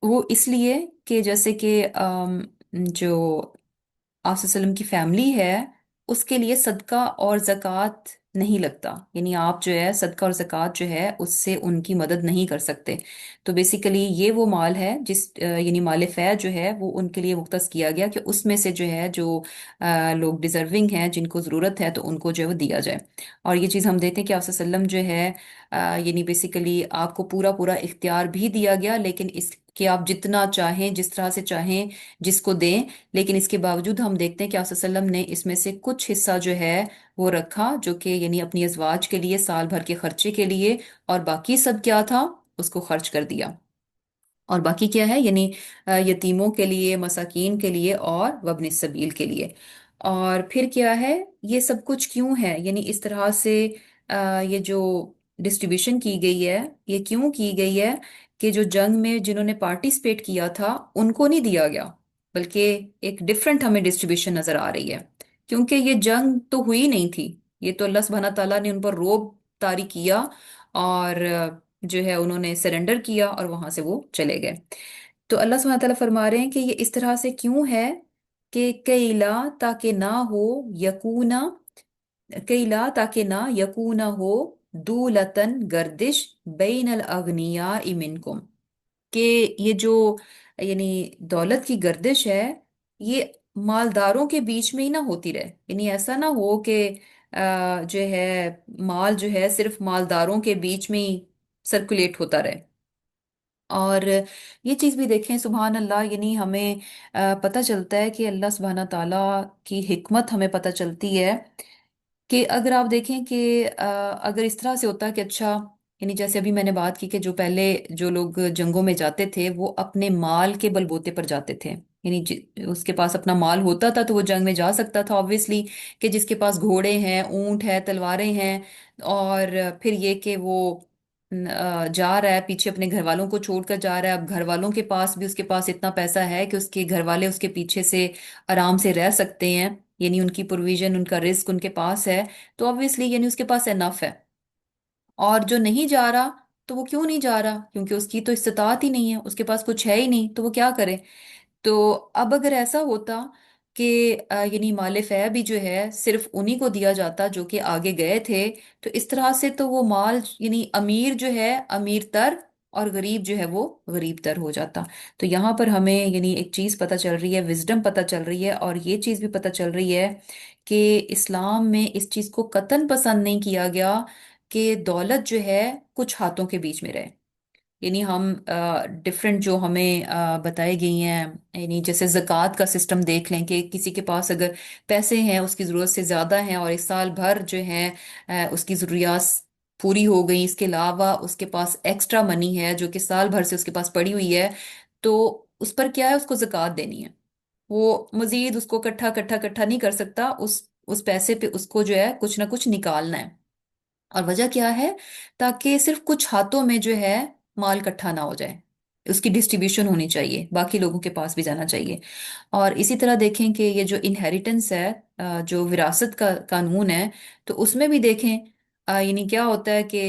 [SPEAKER 1] وہ اس لیے کہ جیسے کہ جو آپ صلی اللہ علیہ وسلم کی فیملی ہے اس کے لیے صدقہ اور زکوٰۃ نہیں لگتا، یعنی آپ جو ہے صدقہ اور زکوٰۃ جو ہے اس سے ان کی مدد نہیں کر سکتے۔ تو بیسیکلی یہ وہ مال ہے جس یعنی مال فے جو ہے وہ ان کے لیے مختص کیا گیا کہ اس میں سے جو ہے جو لوگ ڈیزرونگ ہیں، جن کو ضرورت ہے، تو ان کو جو ہے وہ دیا جائے۔ اور یہ چیز ہم دیکھتے ہیں کہ آپ صلی اللہ علیہ وسلم جو ہے یعنی بیسیکلی آپ کو پورا پورا اختیار بھی دیا گیا، لیکن اس کہ آپ جتنا چاہیں، جس طرح سے چاہیں، جس کو دیں، لیکن اس کے باوجود ہم دیکھتے ہیں کہ آپ صلی اللہ علیہ وسلم نے اس میں سے کچھ حصہ جو ہے وہ رکھا، جو کہ یعنی اپنی ازواج کے لیے، سال بھر کے خرچے کے لیے، اور باقی سب کیا تھا اس کو خرچ کر دیا۔ اور باقی کیا ہے؟ یعنی یتیموں کے لیے، مساکین کے لیے، اور وابن السبیل کے لیے۔ اور پھر کیا ہے؟ یہ سب کچھ کیوں ہے؟ یعنی اس طرح سے یہ جو ڈسٹریبیوشن کی گئی ہے یہ کیوں کی گئی ہے کہ جو جنگ میں جنہوں نے پارٹیسپیٹ کیا تھا ان کو نہیں دیا گیا، بلکہ ایک ڈفرینٹ ہمیں ڈسٹریبیوشن نظر آ رہی ہے، کیونکہ یہ جنگ تو ہوئی نہیں تھی، یہ تو اللہ سبحانہ تعالیٰ نے ان پر روب طاری کیا، اور جو ہے انہوں نے سرنڈر کیا اور وہاں سے وہ چلے گئے۔ تو اللہ سبحانہ تعالیٰ فرما رہے ہیں کہ یہ اس طرح سے کیوں ہے کہ کیلا، تاکہ نہ ہو، یکونا، کیلا تاکہ نہ، یکونا ہو، دولتن گردش، بین الاغنیاء منکم، کہ یہ جو یعنی دولت کی گردش ہے یہ مالداروں کے بیچ میں ہی نہ ہوتی رہے، یعنی ایسا نہ ہو کہ جو ہے مال جو ہے صرف مالداروں کے بیچ میں ہی سرکولیٹ ہوتا رہے۔ اور یہ چیز بھی دیکھیں سبحان اللہ، یعنی ہمیں پتہ چلتا ہے کہ اللہ سبحانہ تعالیٰ کی حکمت ہمیں پتہ چلتی ہے کہ اگر آپ دیکھیں کہ اگر اس طرح سے ہوتا کہ اچھا، یعنی جیسے ابھی میں نے بات کی کہ جو پہلے جو لوگ جنگوں میں جاتے تھے وہ اپنے مال کے بلبوتے پر جاتے تھے، یعنی اس کے پاس اپنا مال ہوتا تھا تو وہ جنگ میں جا سکتا تھا آبویسلی، کہ جس کے پاس گھوڑے ہیں، اونٹ ہے، تلواریں ہیں، اور پھر یہ کہ وہ جا رہا ہے پیچھے اپنے گھر والوں کو چھوڑ کر جا رہا ہے، اب گھر والوں کے پاس بھی اس کے پاس اتنا پیسہ ہے کہ اس کے گھر والے اس کے پیچھے سے آرام سے رہ سکتے ہیں، یعنی ان کی پروویژن، ان کا رزق ان کے پاس ہے، تو obviously یعنی اس کے پاس انف ہے۔ اور جو نہیں جا رہا تو وہ کیوں نہیں جا رہا؟ کیونکہ اس کی تو استطاعت ہی نہیں ہے، اس کے پاس کچھ ہے ہی نہیں، تو وہ کیا کرے؟ تو اب اگر ایسا ہوتا کہ یعنی مال فہ بھی جو ہے صرف انہی کو دیا جاتا جو کہ آگے گئے تھے، تو اس طرح سے تو وہ مال یعنی امیر جو ہے امیر تر اور غریب جو ہے وہ غریب تر ہو جاتا۔ تو یہاں پر ہمیں یعنی ایک چیز پتہ چل رہی ہے، وزڈم پتہ چل رہی ہے، اور یہ چیز بھی پتہ چل رہی ہے کہ اسلام میں اس چیز کو قطعاً پسند نہیں کیا گیا کہ دولت جو ہے کچھ ہاتھوں کے بیچ میں رہے۔ یعنی ہم ڈفرینٹ جو ہمیں بتائی گئی ہیں، یعنی جیسے زکوٰۃ کا سسٹم دیکھ لیں کہ کسی کے پاس اگر پیسے ہیں اس کی ضرورت سے زیادہ ہیں اور ایک سال بھر جو ہے اس کی ضروریات پوری ہو گئی، اس کے علاوہ اس کے پاس ایکسٹرا منی ہے جو کہ سال بھر سے اس کے پاس پڑی ہوئی ہے، تو اس پر کیا ہے، اس کو زکوٰۃ دینی ہے۔ وہ مزید اس کو کٹھا کٹھا کٹھا نہیں کر سکتا، اس پیسے پہ اس کو جو ہے کچھ نہ کچھ نکالنا ہے۔ اور وجہ کیا ہے؟ تاکہ صرف کچھ ہاتھوں میں جو ہے مال کٹھا نہ ہو جائے، اس کی ڈسٹریبیوشن ہونی چاہیے، باقی لوگوں کے پاس بھی جانا چاہیے۔ اور اسی طرح دیکھیں کہ یہ جو انہیریٹنس ہے، جو وراثت کا قانون ہے، تو اس میں بھی دیکھیں یعنی کیا ہوتا ہے کہ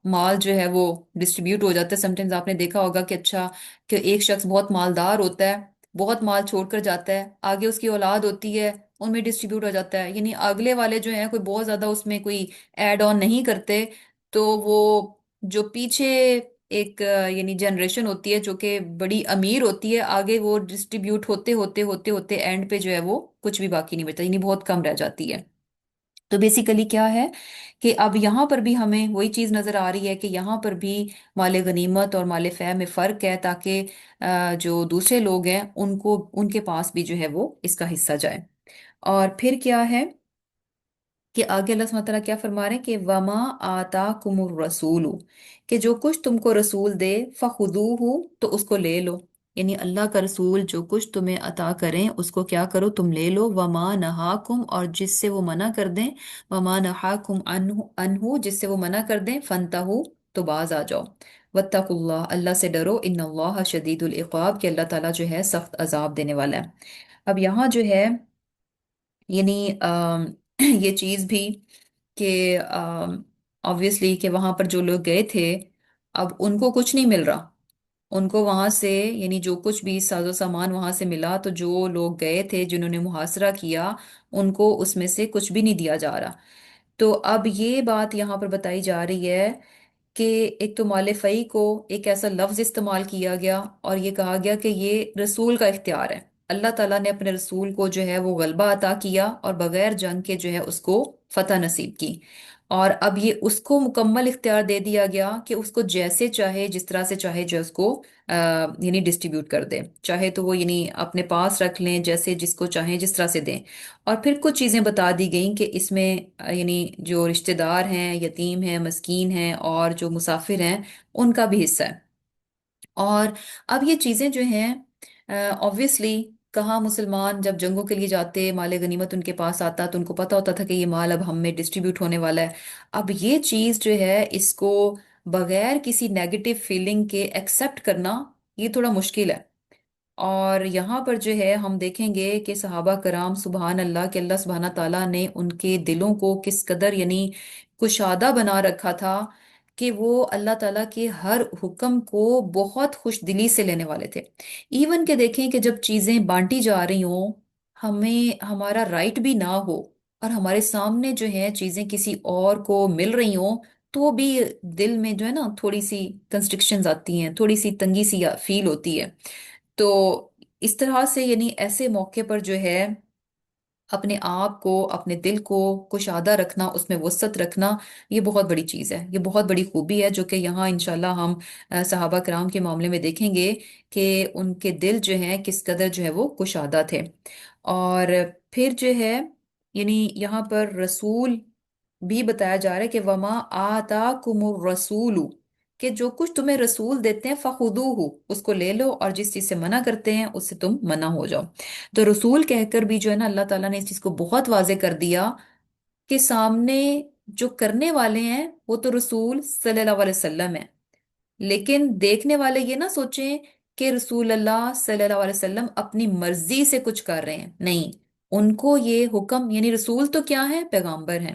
[SPEAKER 1] مال جو ہے وہ ڈسٹریبیوٹ ہو جاتا ہے۔ سمٹائمز آپ نے دیکھا ہوگا کہ اچھا کہ ایک شخص بہت مالدار ہوتا ہے، بہت مال چھوڑ کر جاتا ہے، آگے اس کی اولاد ہوتی ہے، ان میں ڈسٹریبیوٹ ہو جاتا ہے، یعنی اگلے والے جو ہیں کوئی بہت زیادہ اس میں کوئی ایڈ آن نہیں کرتے، تو وہ جو پیچھے ایک یعنی جنریشن ہوتی ہے جو کہ بڑی امیر ہوتی ہے، آگے وہ ڈسٹریبیوٹ ہوتے ہوتے ہوتے ہوتے اینڈ پہ جو ہے وہ کچھ بھی باقی نہیں بچتا، یعنی بہت کم رہ جاتی ہے۔ تو بیسیکلی کیا ہے کہ اب یہاں پر بھی ہمیں وہی چیز نظر آ رہی ہے کہ یہاں پر بھی مال غنیمت اور مال فہ میں فرق ہے، تاکہ جو دوسرے لوگ ہیں ان کو ان کے پاس بھی جو ہے وہ اس کا حصہ جائے۔ اور پھر کیا ہے کہ آگے اللہ سبحانہ وتعالیٰ کیا فرما رہے ہیں کہ وما آتاکم الرسول، کہ جو کچھ تم کو رسول دے فخذوہ، تو اس کو لے لو، یعنی اللہ کا رسول جو کچھ تمہیں عطا کریں اس کو کیا کرو، تم لے لو۔ وما نہاکم، اور جس سے وہ منع کر دیں، وما نہاکم عنہ جس سے وہ منع کر دیں، فانتہو تو باز آ جاؤ۔ واتقوا اللہ، اللہ سے ڈرو، ان اللہ شدید العقاب، کہ اللہ تعالیٰ جو ہے سخت عذاب دینے والا ہے۔ اب یہاں جو ہے یعنی یہ چیز بھی کہ آبویسلی کہ وہاں پر جو لوگ گئے تھے اب ان کو کچھ نہیں مل رہا، ان کو وہاں سے یعنی جو کچھ بھی ساز و سامان وہاں سے ملا، تو جو لوگ گئے تھے جنہوں نے محاصرہ کیا ان کو اس میں سے کچھ بھی نہیں دیا جا رہا۔ تو اب یہ بات یہاں پر بتائی جا رہی ہے کہ ایک تو مال فئی کو ایک ایسا لفظ استعمال کیا گیا اور یہ کہا گیا کہ یہ رسول کا اختیار ہے، اللہ تعالیٰ نے اپنے رسول کو جو ہے وہ غلبہ عطا کیا اور بغیر جنگ کے جو ہے اس کو فتح نصیب کی، اور اب یہ اس کو مکمل اختیار دے دیا گیا کہ اس کو جیسے چاہے جس طرح سے چاہے جو اس کو یعنی ڈسٹریبیوٹ کر دے، چاہے تو وہ یعنی اپنے پاس رکھ لیں، جیسے جس کو چاہیں جس طرح سے دیں۔ اور پھر کچھ چیزیں بتا دی گئیں کہ اس میں یعنی جو رشتہ دار ہیں، یتیم ہیں، مسکین ہیں، اور جو مسافر ہیں ان کا بھی حصہ ہے۔ اور اب یہ چیزیں جو ہیں آبویسلی کہاں مسلمان جب جنگوں کے لیے جاتے، مال غنیمت ان کے پاس آتا تو ان کو پتا ہوتا تھا کہ یہ مال اب ہم میں ڈسٹریبیوٹ ہونے والا ہے۔ اب یہ چیز جو ہے اس کو بغیر کسی نیگیٹو فیلنگ کے ایکسپٹ کرنا یہ تھوڑا مشکل ہے۔ اور یہاں پر جو ہے ہم دیکھیں گے کہ صحابہ کرام سبحان اللہ کہ اللہ سبحانہ تعالیٰ نے ان کے دلوں کو کس قدر یعنی کشادہ بنا رکھا تھا کہ وہ اللہ تعالیٰ کے ہر حکم کو بہت خوش دلی سے لینے والے تھے۔ ایون کہ دیکھیں کہ جب چیزیں بانٹی جا رہی ہوں، ہمیں ہمارا رائٹ بھی نہ ہو اور ہمارے سامنے جو ہے چیزیں کسی اور کو مل رہی ہوں، تو بھی دل میں جو ہے نا تھوڑی سی کنسٹرکشنز آتی ہیں، تھوڑی سی تنگی سی فیل ہوتی ہے۔ تو اس طرح سے یعنی ایسے موقع پر جو ہے اپنے آپ کو، اپنے دل کو کشادہ رکھنا، اس میں وسعت رکھنا، یہ بہت بڑی چیز ہے، یہ بہت بڑی خوبی ہے جو کہ یہاں انشاءاللہ ہم صحابہ کرام کے معاملے میں دیکھیں گے کہ ان کے دل جو ہیں کس قدر جو ہے وہ کشادہ تھے۔ اور پھر جو ہے یعنی یہاں پر رسول بھی بتایا جا رہا ہے کہ وما آتاکم الرسول، کہ جو کچھ تمہیں رسول دیتے ہیں فخذوہ اس کو لے لو، اور جس چیز سے منع کرتے ہیں اس سے تم منع ہو جاؤ۔ تو رسول کہہ کر بھی جو ہے نا اللہ تعالیٰ نے اس چیز کو بہت واضح کر دیا کہ سامنے جو کرنے والے ہیں وہ تو رسول صلی اللہ علیہ وسلم ہے، لیکن دیکھنے والے یہ نہ سوچیں کہ رسول اللہ صلی اللہ علیہ وسلم اپنی مرضی سے کچھ کر رہے ہیں، نہیں، ان کو یہ حکم یعنی رسول تو کیا ہے، پیغامبر ہیں،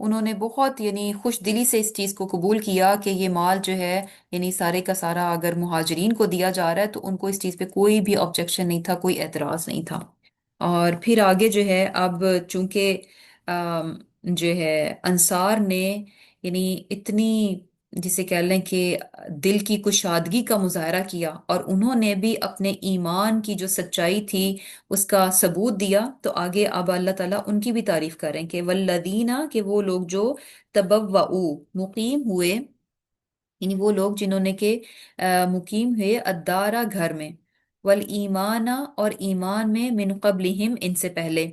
[SPEAKER 1] انہوں نے بہت یعنی خوش دلی سے اس چیز کو قبول کیا کہ یہ مال جو ہے یعنی سارے کا سارا اگر مہاجرین کو دیا جا رہا ہے تو ان کو اس چیز پہ کوئی بھی آبجیکشن نہیں تھا، کوئی اعتراض نہیں تھا۔ اور پھر آگے جو ہے اب چونکہ جو ہے انصار نے یعنی اتنی جسے کہہ لیں کہ دل کی کشادگی کا مظاہرہ کیا، اور انہوں نے بھی اپنے ایمان کی جو سچائی تھی اس کا ثبوت دیا، تو آگے اب اللہ تعالیٰ ان کی بھی تعریف کریں کہ والذینہ، کہ وہ لوگ جو تبوؤ مقیم ہوئے، یعنی وہ لوگ جنہوں نے کہ مقیم ہوئے الدارا گھر میں، والایمان اور ایمان میں من قبلہم ان سے پہلے،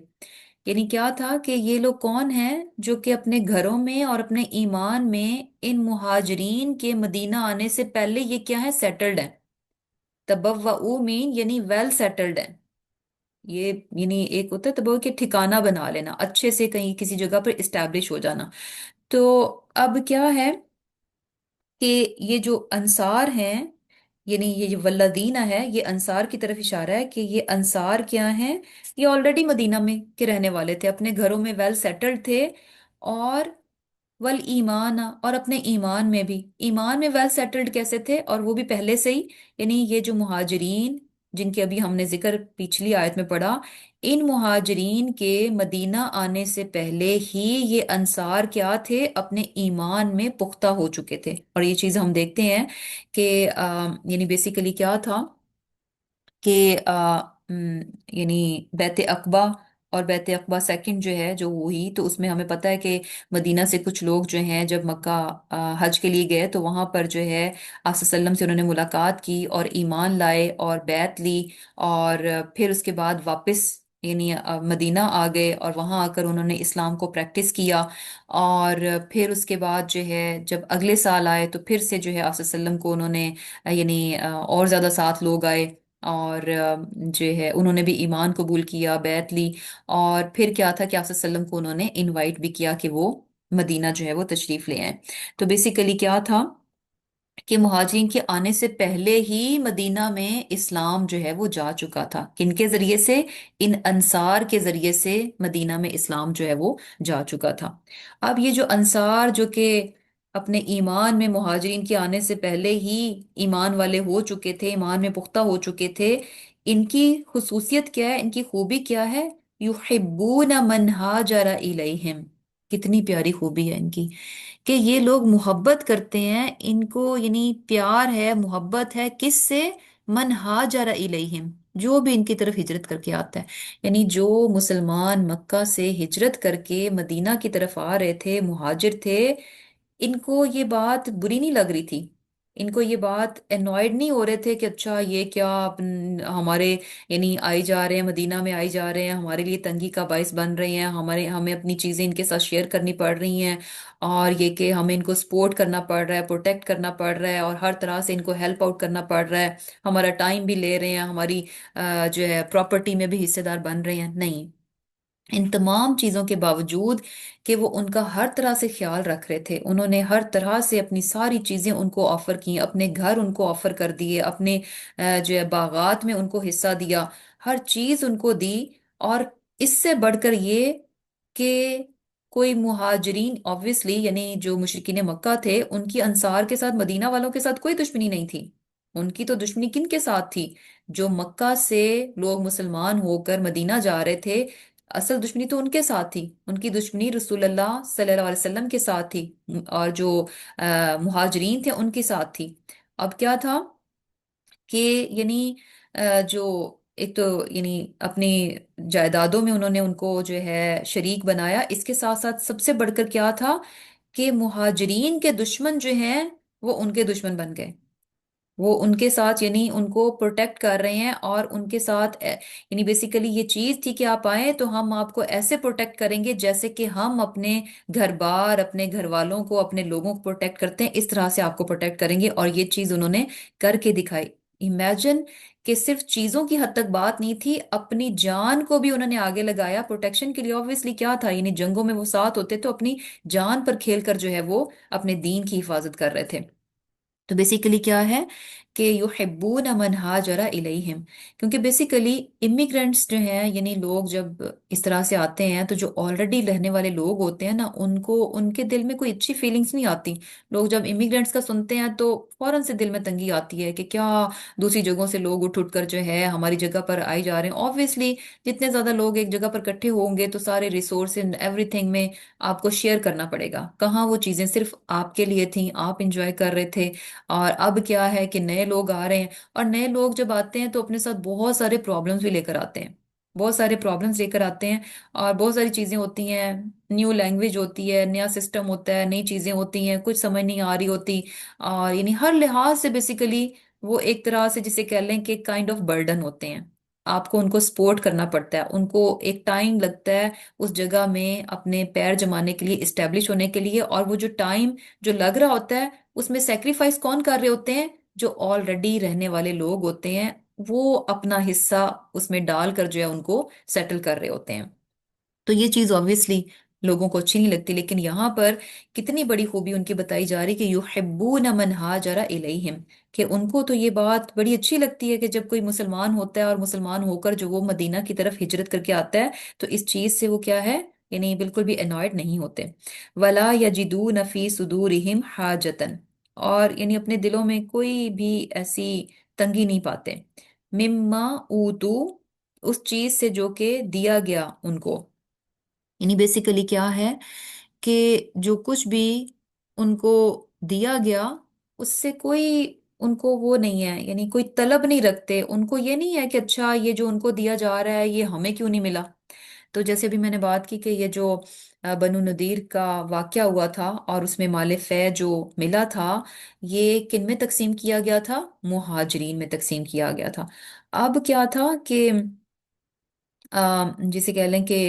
[SPEAKER 1] یعنی کیا تھا کہ یہ لوگ کون ہیں جو کہ اپنے گھروں میں اور اپنے ایمان میں ان مہاجرین کے مدینہ آنے سے پہلے یہ کیا ہے، سیٹلڈ ہیں۔ تبوؤ مین یعنی ویل سیٹلڈ ہیں، یہ یعنی ایک ہوتا ہے تبوؤ کہ ٹھکانہ بنا لینا، اچھے سے کہیں کسی جگہ پر اسٹیبلش ہو جانا۔ تو اب کیا ہے کہ یہ جو انصار ہیں، یعنی یہ جو ولدینہ ہے یہ انصار کی طرف اشارہ ہے کہ یہ انصار کیا ہیں، یہ آلریڈی مدینہ میں کے رہنے والے تھے، اپنے گھروں میں ویل سیٹلڈ تھے، اور ول ایمان اور اپنے ایمان میں بھی، ایمان میں ویل سیٹلڈ کیسے تھے، اور وہ بھی پہلے سے ہی، یعنی یہ جو مہاجرین جن کے ابھی ہم نے ذکر پچھلی آیت میں پڑھا، ان مہاجرین کے مدینہ آنے سے پہلے ہی یہ انصار کیا تھے، اپنے ایمان میں پختہ ہو چکے تھے۔ اور یہ چیز ہم دیکھتے ہیں کہ یعنی بیسیکلی کیا تھا کہ یعنی بیت عقبہ اور بیت عقبہ سیکنڈ جو ہے جو ہوئی، تو اس میں ہمیں پتہ ہے کہ مدینہ سے کچھ لوگ جو ہیں جب مکہ حج کے لیے گئے تو وہاں پر جو ہے آپ صلی اللہ علیہ وسلم سے انہوں نے ملاقات کی اور ایمان لائے اور بیعت لی، اور پھر اس کے بعد واپس یعنی مدینہ آ گئے، اور وہاں آ کر انہوں نے اسلام کو پریکٹس کیا، اور پھر اس کے بعد جو ہے جب اگلے سال آئے تو پھر سے جو ہے آپ صلی اللہ علیہ وسلم کو انہوں نے یعنی اور زیادہ ساتھ لوگ آئے، اور جو ہے انہوں نے بھی ایمان قبول کیا، بیعت لی، اور پھر کیا تھا کہ آپ صلی اللہ علیہ وسلم کو انہوں نے انوائٹ بھی کیا کہ وہ مدینہ جو ہے وہ تشریف لے آئیں۔ تو بیسیکلی کیا تھا کہ مہاجرین کے آنے سے پہلے ہی مدینہ میں اسلام جو ہے وہ جا چکا تھا، کن کے ذریعے سے، ان انصار کے ذریعے سے مدینہ میں اسلام جو ہے وہ جا چکا تھا۔ اب یہ جو انصار جو کہ اپنے ایمان میں مہاجرین کے آنے سے پہلے ہی ایمان والے ہو چکے تھے، ایمان میں پختہ ہو چکے تھے، ان کی خصوصیت کیا ہے، ان کی خوبی کیا ہے؟ یحبون من ہاجر الیہم، کتنی پیاری خوبی ہے ان کی، کہ یہ لوگ محبت کرتے ہیں، ان کو یعنی پیار ہے، محبت ہے، کس سے؟ من ہاجر الیہم، جو بھی ان کی طرف ہجرت کر کے آتا ہے، یعنی جو مسلمان مکہ سے ہجرت کر کے مدینہ کی طرف آ رہے تھے، مہاجر تھے، ان کو یہ بات بری نہیں لگ رہی تھی، ان کو یہ بات انوائڈ نہیں ہو رہے تھے کہ اچھا یہ کیا ہمارے یعنی آئی جا رہے ہیں، مدینہ میں آئی جا رہے ہیں، ہمارے لیے تنگی کا باعث بن رہے ہیں، ہمیں اپنی چیزیں ان کے ساتھ شیئر کرنی پڑ رہی ہیں، اور یہ کہ ہمیں ان کو سپورٹ کرنا پڑ رہا ہے، پروٹیکٹ کرنا پڑ رہا ہے، اور ہر طرح سے ان کو ہیلپ آؤٹ کرنا پڑ رہا ہے، ہمارا ٹائم بھی لے رہے ہیں، ہماری جو ہے پراپرٹی میں بھی حصے دار بن رہے ہیں، نہیں، ان تمام چیزوں کے باوجود کہ وہ ان کا ہر طرح سے خیال رکھ رہے تھے، انہوں نے ہر طرح سے اپنی ساری چیزیں ان کو آفر کی، اپنے گھر ان کو آفر کر دیے، اپنے جو ہے باغات میں ان کو حصہ دیا، ہر چیز ان کو دی، اور اس سے بڑھ کر یہ کہ کوئی مہاجرین obviously یعنی جو مشرکین مکہ تھے ان کی انصار کے ساتھ، مدینہ والوں کے ساتھ کوئی دشمنی نہیں تھی، ان کی تو دشمنی کن کے ساتھ تھی؟ جو مکہ سے لوگ مسلمان ہو کر مدینہ جا رہے تھے، اصل دشمنی تو ان کے ساتھ تھی، ان کی دشمنی رسول اللہ صلی اللہ علیہ وسلم کے ساتھ تھی، اور جو مہاجرین تھے ان کے ساتھ تھی۔ اب کیا تھا کہ یعنی جو ایک تو یعنی اپنی جائیدادوں میں انہوں نے ان کو جو ہے شریک بنایا، اس کے ساتھ ساتھ سب سے بڑھ کر کیا تھا کہ مہاجرین کے دشمن جو ہیں وہ ان کے دشمن بن گئے، وہ ان کے ساتھ یعنی ان کو پروٹیکٹ کر رہے ہیں، اور ان کے ساتھ یعنی بیسیکلی یہ چیز تھی کہ آپ آئیں تو ہم آپ کو ایسے پروٹیکٹ کریں گے جیسے کہ ہم اپنے گھر بار، اپنے گھر والوں کو، اپنے لوگوں کو پروٹیکٹ کرتے ہیں، اس طرح سے آپ کو پروٹیکٹ کریں گے، اور یہ چیز انہوں نے کر کے دکھائی۔ امیجن کہ صرف چیزوں کی حد تک بات نہیں تھی، اپنی جان کو بھی انہوں نے آگے لگایا پروٹیکشن کے لیے، obviously کیا تھا یعنی جنگوں میں وہ ساتھ ہوتے تو اپنی جان پر کھیل کر جو ہے وہ اپنے دین کی حفاظت کر رہے تھے۔ تو بیسیکلی کیا ہے کہ یحبون من ہاجر الیہم، کیونکہ بیسیکلی امیگرینٹس جو ہیں، یعنی لوگ جب اس طرح سے آتے ہیں تو جو آلریڈی رہنے والے لوگ ہوتے ہیں نا، ان کو ان کے دل میں کوئی اچھی فیلنگس نہیں آتی۔ لوگ جب امیگرینٹس کا سنتے ہیں تو فوراً سے دل میں تنگی آتی ہے کہ کیا دوسری جگہوں سے لوگ اٹھ اٹھ کر جو ہے ہماری جگہ پر آئی جا رہے ہیں۔ آبویسلی جتنے زیادہ لوگ ایک جگہ پر اکٹھے ہوں گے تو سارے ریسورس ایوری تھنگ میں آپ کو شیئر کرنا پڑے گا۔ کہاں وہ چیزیں صرف آپ کے لیے تھیں، آپ انجوائے کر رہے تھے، اور اب کیا ہے کہ نئے لوگ آ رہے ہیں، اور نئے لوگ جب آتے ہیں تو اپنے ساتھ بہت سارے پرابلمس بھی لے کر آتے ہیں، بہت سارے پرابلمس لے کر آتے ہیں، اور بہت ساری چیزیں ہوتی ہیں، نیو لینگویج ہوتی ہے، نیا سسٹم ہوتا ہے، نئی چیزیں ہوتی ہیں، کچھ سمجھ نہیں آ رہی ہوتی، اور یعنی ہر لحاظ سے بیسیکلی وہ ایک طرح سے جسے کہہ لیں کہ کائنڈ آف برڈن ہوتے ہیں۔ آپ کو ان کو سپورٹ کرنا پڑتا ہے، ان کو ایک ٹائم لگتا ہے اس جگہ میں اپنے پیر جمانے کے لیے، اسٹیبلش ہونے کے لیے، اور وہ جو ٹائم جو لگ رہا ہوتا ہے اس میں سیکریفائس کون کر رہے ہوتے ہیں؟ جو آلریڈی رہنے والے لوگ ہوتے ہیں، وہ اپنا حصہ اس میں ڈال کر جو ہے ان کو سیٹل کر رہے ہوتے ہیں۔ تو یہ چیز آبویسلی لوگوں کو اچھی نہیں لگتی، لیکن یہاں پر کتنی بڑی خوبی ان کی بتائی جا رہی کہ یحبون من ہاجر الیہم، کہ ان کو تو یہ بات بڑی اچھی لگتی ہے کہ جب کوئی مسلمان ہوتا ہے اور مسلمان ہو کر جو وہ مدینہ کی طرف ہجرت کر کے آتا ہے تو اس چیز سے وہ کیا ہے، یعنی بالکل بھی انوائڈ نہیں ہوتے۔ ولا یجدون فی صدورہم حاجتن، اور یعنی اپنے دلوں میں کوئی بھی ایسی تنگی نہیں پاتے، مما اوتو، اس چیز سے جو کہ دیا گیا ان کو، یعنی بیسیکلی کیا ہے کہ جو کچھ بھی ان کو دیا گیا اس سے کوئی ان کو وہ نہیں ہے، یعنی کوئی طلب نہیں رکھتے، ان کو یہ نہیں ہے کہ اچھا یہ جو ان کو دیا جا رہا ہے یہ ہمیں کیوں نہیں ملا۔ تو جیسے بھی میں نے بات کی کہ یہ جو بنو نذیر کا واقعہ ہوا تھا اور اس میں مال فے جو ملا تھا، یہ کن میں تقسیم کیا گیا تھا؟ مہاجرین میں تقسیم کیا گیا تھا۔ اب کیا تھا کہ جسے کہہ لیں کہ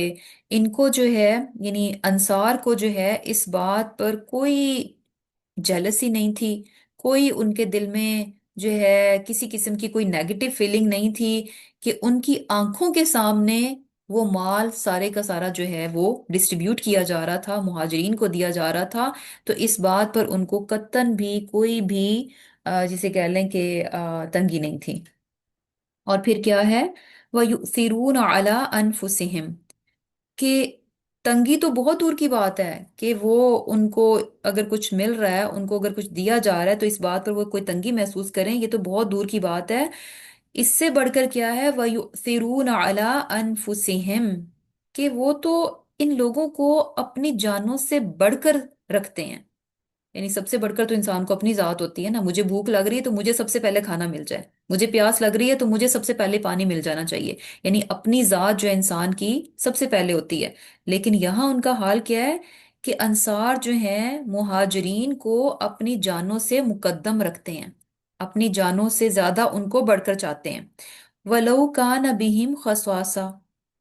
[SPEAKER 1] ان کو جو ہے، یعنی انصار کو جو ہے اس بات پر کوئی جیلسی نہیں تھی، کوئی ان کے دل میں جو ہے کسی قسم کی کوئی نیگیٹو فیلنگ نہیں تھی کہ ان کی آنکھوں کے سامنے وہ مال سارے کا سارا جو ہے وہ ڈسٹریبیوٹ کیا جا رہا تھا، مہاجرین کو دیا جا رہا تھا۔ تو اس بات پر ان کو قطعاً بھی کوئی بھی جسے کہہ لیں کہ تنگی نہیں تھی۔ اور پھر کیا ہے، وَيُؤْثِرُونَ عَلَىٰ أَنفُسِهِمْ، کہ تنگی تو بہت دور کی بات ہے کہ وہ ان کو اگر کچھ مل رہا ہے، ان کو اگر کچھ دیا جا رہا ہے تو اس بات پر وہ کوئی تنگی محسوس کریں، یہ تو بہت دور کی بات ہے۔ اس سے بڑھ کر کیا ہے، وَيُؤْثِرُونَ عَلَىٰ أَنفُسِهِمْ، کہ وہ تو ان لوگوں کو اپنی جانوں سے بڑھ کر رکھتے ہیں۔ یعنی سب سے بڑھ کر تو انسان کو اپنی ذات ہوتی ہے نا، مجھے بھوک لگ رہی ہے تو مجھے سب سے پہلے کھانا مل جائے، مجھے پیاس لگ رہی ہے تو مجھے سب سے پہلے پانی مل جانا چاہیے، یعنی اپنی ذات جو ہے انسان کی سب سے پہلے ہوتی ہے۔ لیکن یہاں ان کا حال کیا ہے کہ انصار جو ہیں مہاجرین کو اپنی جانوں سے مقدم رکھتے ہیں، اپنی جانوں سے زیادہ ان کو بڑھ کر چاہتے ہیں۔ وَلَوْ كَانَ بِهِمْ خَصَاصَةٌ،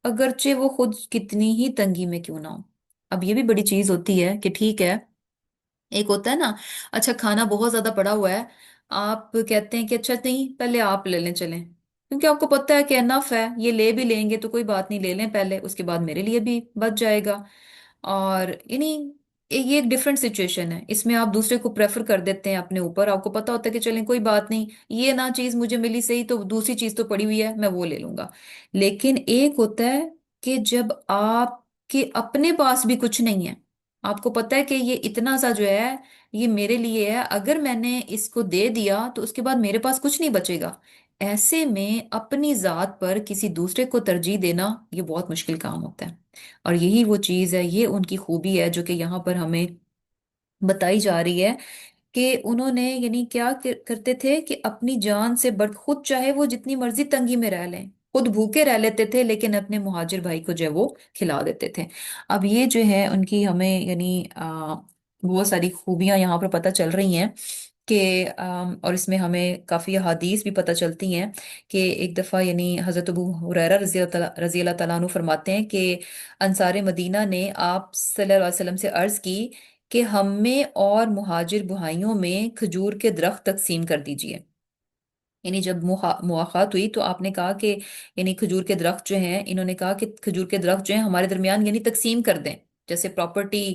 [SPEAKER 1] اگرچہ وہ خود کتنی ہی تنگی میں کیوں نہ ہو۔ اب یہ بھی بڑی چیز ہوتی ہے کہ ٹھیک ہے، ایک ہوتا ہے نا، اچھا کھانا بہت زیادہ پڑا ہوا ہے، آپ کہتے ہیں کہ اچھا نہیں پہلے آپ لے لیں چلیں، کیونکہ آپ کو پتہ ہے کہ انف ہے، یہ لے بھی لیں گے تو کوئی بات نہیں، لے لیں پہلے، اس کے بعد میرے لیے بھی بچ جائے گا۔ اور یعنی یہ ایک ڈفرینٹ سچویشن ہے، اس میں آپ دوسرے کو پریفر کر دیتے ہیں اپنے اوپر، آپ کو پتا ہوتا ہے کہ چلیں کوئی بات نہیں، یہ نہ چیز مجھے ملی صحیح تو دوسری چیز تو پڑی ہوئی ہے میں وہ لے لوں گا۔ لیکن ایک ہوتا ہے کہ جب آپ کے اپنے پاس بھی کچھ نہیں ہے، آپ کو پتا ہے کہ یہ اتنا سا جو ہے یہ میرے لیے ہے، اگر میں نے اس کو دے دیا تو اس کے بعد میرے پاس کچھ نہیں بچے گا، ایسے میں اپنی ذات پر کسی دوسرے کو ترجیح دینا یہ بہت مشکل کام ہوتا ہے۔ اور یہی وہ چیز ہے، یہ ان کی خوبی ہے جو کہ یہاں پر ہمیں بتائی جا رہی ہے کہ انہوں نے یعنی کیا کرتے تھے کہ اپنی جان سے بڑھ، خود چاہے وہ جتنی مرضی تنگی میں رہ لیں، خود بھوکے رہ لیتے تھے لیکن اپنے مہاجر بھائی کو جو ہے وہ کھلا دیتے تھے۔ اب یہ جو ہے ان کی ہمیں یعنی بہت ساری خوبیاں یہاں پر پتہ چل رہی ہیں کہ اور اس میں ہمیں کافی احادیث بھی پتہ چلتی ہیں کہ ایک دفعہ یعنی حضرت ابو ہریرہ رضی اللہ تعالیٰ عنہ فرماتے ہیں کہ انصار مدینہ نے آپ صلی اللہ علیہ وسلم سے عرض کی کہ ہم میں اور مہاجر بھائیوں میں کھجور کے درخت تقسیم کر دیجئے۔ یعنی جب مواخات ہوئی تو آپ نے کہا کہ یعنی کھجور کے درخت جو ہیں، انہوں نے کہا کہ کھجور کے درخت جو ہیں ہمارے درمیان یعنی تقسیم کر دیں، جیسے پراپرٹی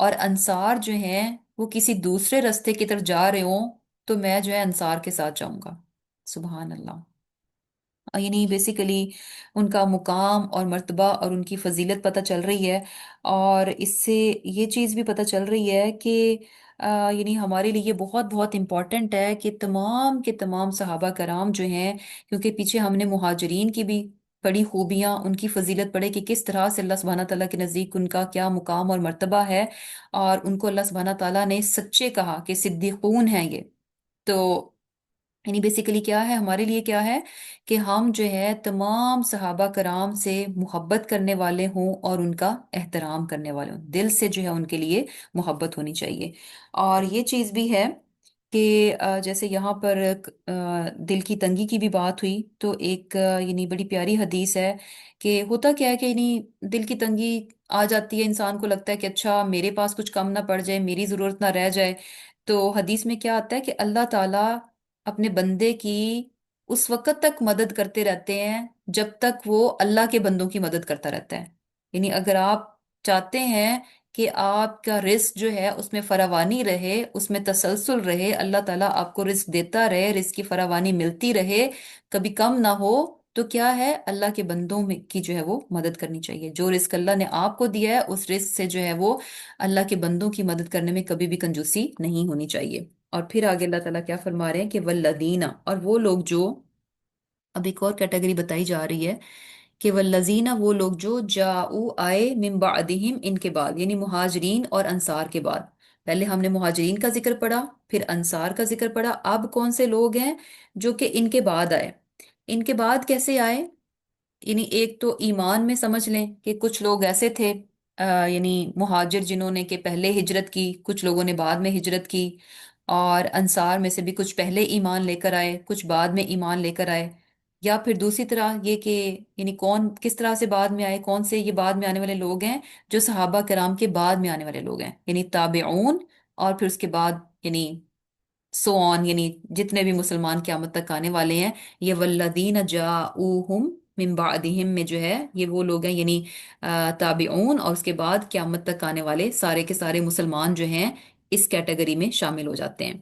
[SPEAKER 1] اور انصار جو ہیں وہ کسی دوسرے راستے کی طرف جا رہے ہوں تو میں جو ہے انصار کے ساتھ جاؤں گا۔ سبحان اللہ۔ یعنی بیسیکلی ان کا مقام اور مرتبہ اور ان کی فضیلت پتہ چل رہی ہے، اور اس سے یہ چیز بھی پتہ چل رہی ہے کہ یعنی ہمارے لیے یہ بہت بہت امپورٹنٹ ہے کہ تمام کے تمام صحابہ کرام جو ہیں، کیونکہ پیچھے ہم نے مہاجرین کی بھی بڑی خوبیاں، ان کی فضیلت پڑھے کہ کس طرح سے اللہ سبحانہ تعالیٰ کے نزدیک ان کا کیا مقام اور مرتبہ ہے، اور ان کو اللہ سبحانہ تعالیٰ نے سچے کہا کہ صدیقون ہیں یہ۔ تو یعنی بیسیکلی کیا ہے ہمارے لیے، کیا ہے کہ ہم جو ہے تمام صحابہ کرام سے محبت کرنے والے ہوں اور ان کا احترام کرنے والے ہوں، دل سے جو ہے ان کے لیے محبت ہونی چاہیے۔ اور یہ چیز بھی ہے کہ جیسے یہاں پر دل کی تنگی کی بھی بات ہوئی، تو ایک یعنی بڑی پیاری حدیث ہے کہ ہوتا کیا ہے کہ یعنی دل کی تنگی آ جاتی ہے، انسان کو لگتا ہے کہ اچھا میرے پاس کچھ کم نہ پڑ جائے، میری ضرورت نہ رہ جائے۔ تو حدیث میں کیا آتا ہے کہ اللہ تعالیٰ اپنے بندے کی اس وقت تک مدد کرتے رہتے ہیں جب تک وہ اللہ کے بندوں کی مدد کرتا رہتا ہے۔ یعنی اگر آپ چاہتے ہیں کہ آپ کا رزق جو ہے اس میں فراوانی رہے، اس میں تسلسل رہے، اللہ تعالیٰ آپ کو رزق دیتا رہے، رزق کی فراوانی ملتی رہے، کبھی کم نہ ہو، تو کیا ہے اللہ کے بندوں میں کی جو ہے وہ مدد کرنی چاہیے۔ جو رزق اللہ نے آپ کو دیا ہے اس رزق سے جو ہے وہ اللہ کے بندوں کی مدد کرنے میں کبھی بھی کنجوسی نہیں ہونی چاہیے۔ اور پھر آگے اللہ تعالیٰ کیا فرما رہے ہیں کہ والذین، اور وہ لوگ جو، اب ایک اور کیٹیگری بتائی جا رہی ہے کہ والذین، وہ لوگ جو جاؤ آئے من بعدہم، ان کے بعد، یعنی مہاجرین اور انصار کے بعد۔ پہلے ہم نے مہاجرین کا ذکر پڑھا، پھر انصار کا ذکر پڑھا، اب کون سے لوگ ہیں جو کہ ان کے بعد آئے؟ ان کے بعد کیسے آئے؟ یعنی ایک تو ایمان میں سمجھ لیں کہ کچھ لوگ ایسے تھے یعنی مہاجر جنہوں نے کہ پہلے ہجرت کی، کچھ لوگوں نے بعد میں ہجرت کی، اور انصار میں سے بھی کچھ پہلے ایمان لے کر آئے، کچھ بعد میں ایمان لے کر آئے۔ یا پھر دوسری طرح یہ کہ یعنی کون کس طرح سے بعد میں آئے، کون سے یہ بعد میں آنے والے لوگ ہیں؟ جو صحابہ کرام کے بعد میں آنے والے لوگ ہیں، یعنی تابعون، اور پھر اس کے بعد یعنی سو آن، یعنی جتنے بھی مسلمان قیامت تک آنے والے ہیں۔ یہ والذین جاؤہم من بعدہم میں جو ہے یہ وہ لوگ ہیں، یعنی تابعون، اور اس کے بعد قیامت تک آنے والے سارے کے سارے مسلمان جو ہیں اس کیٹیگری میں شامل ہو جاتے ہیں۔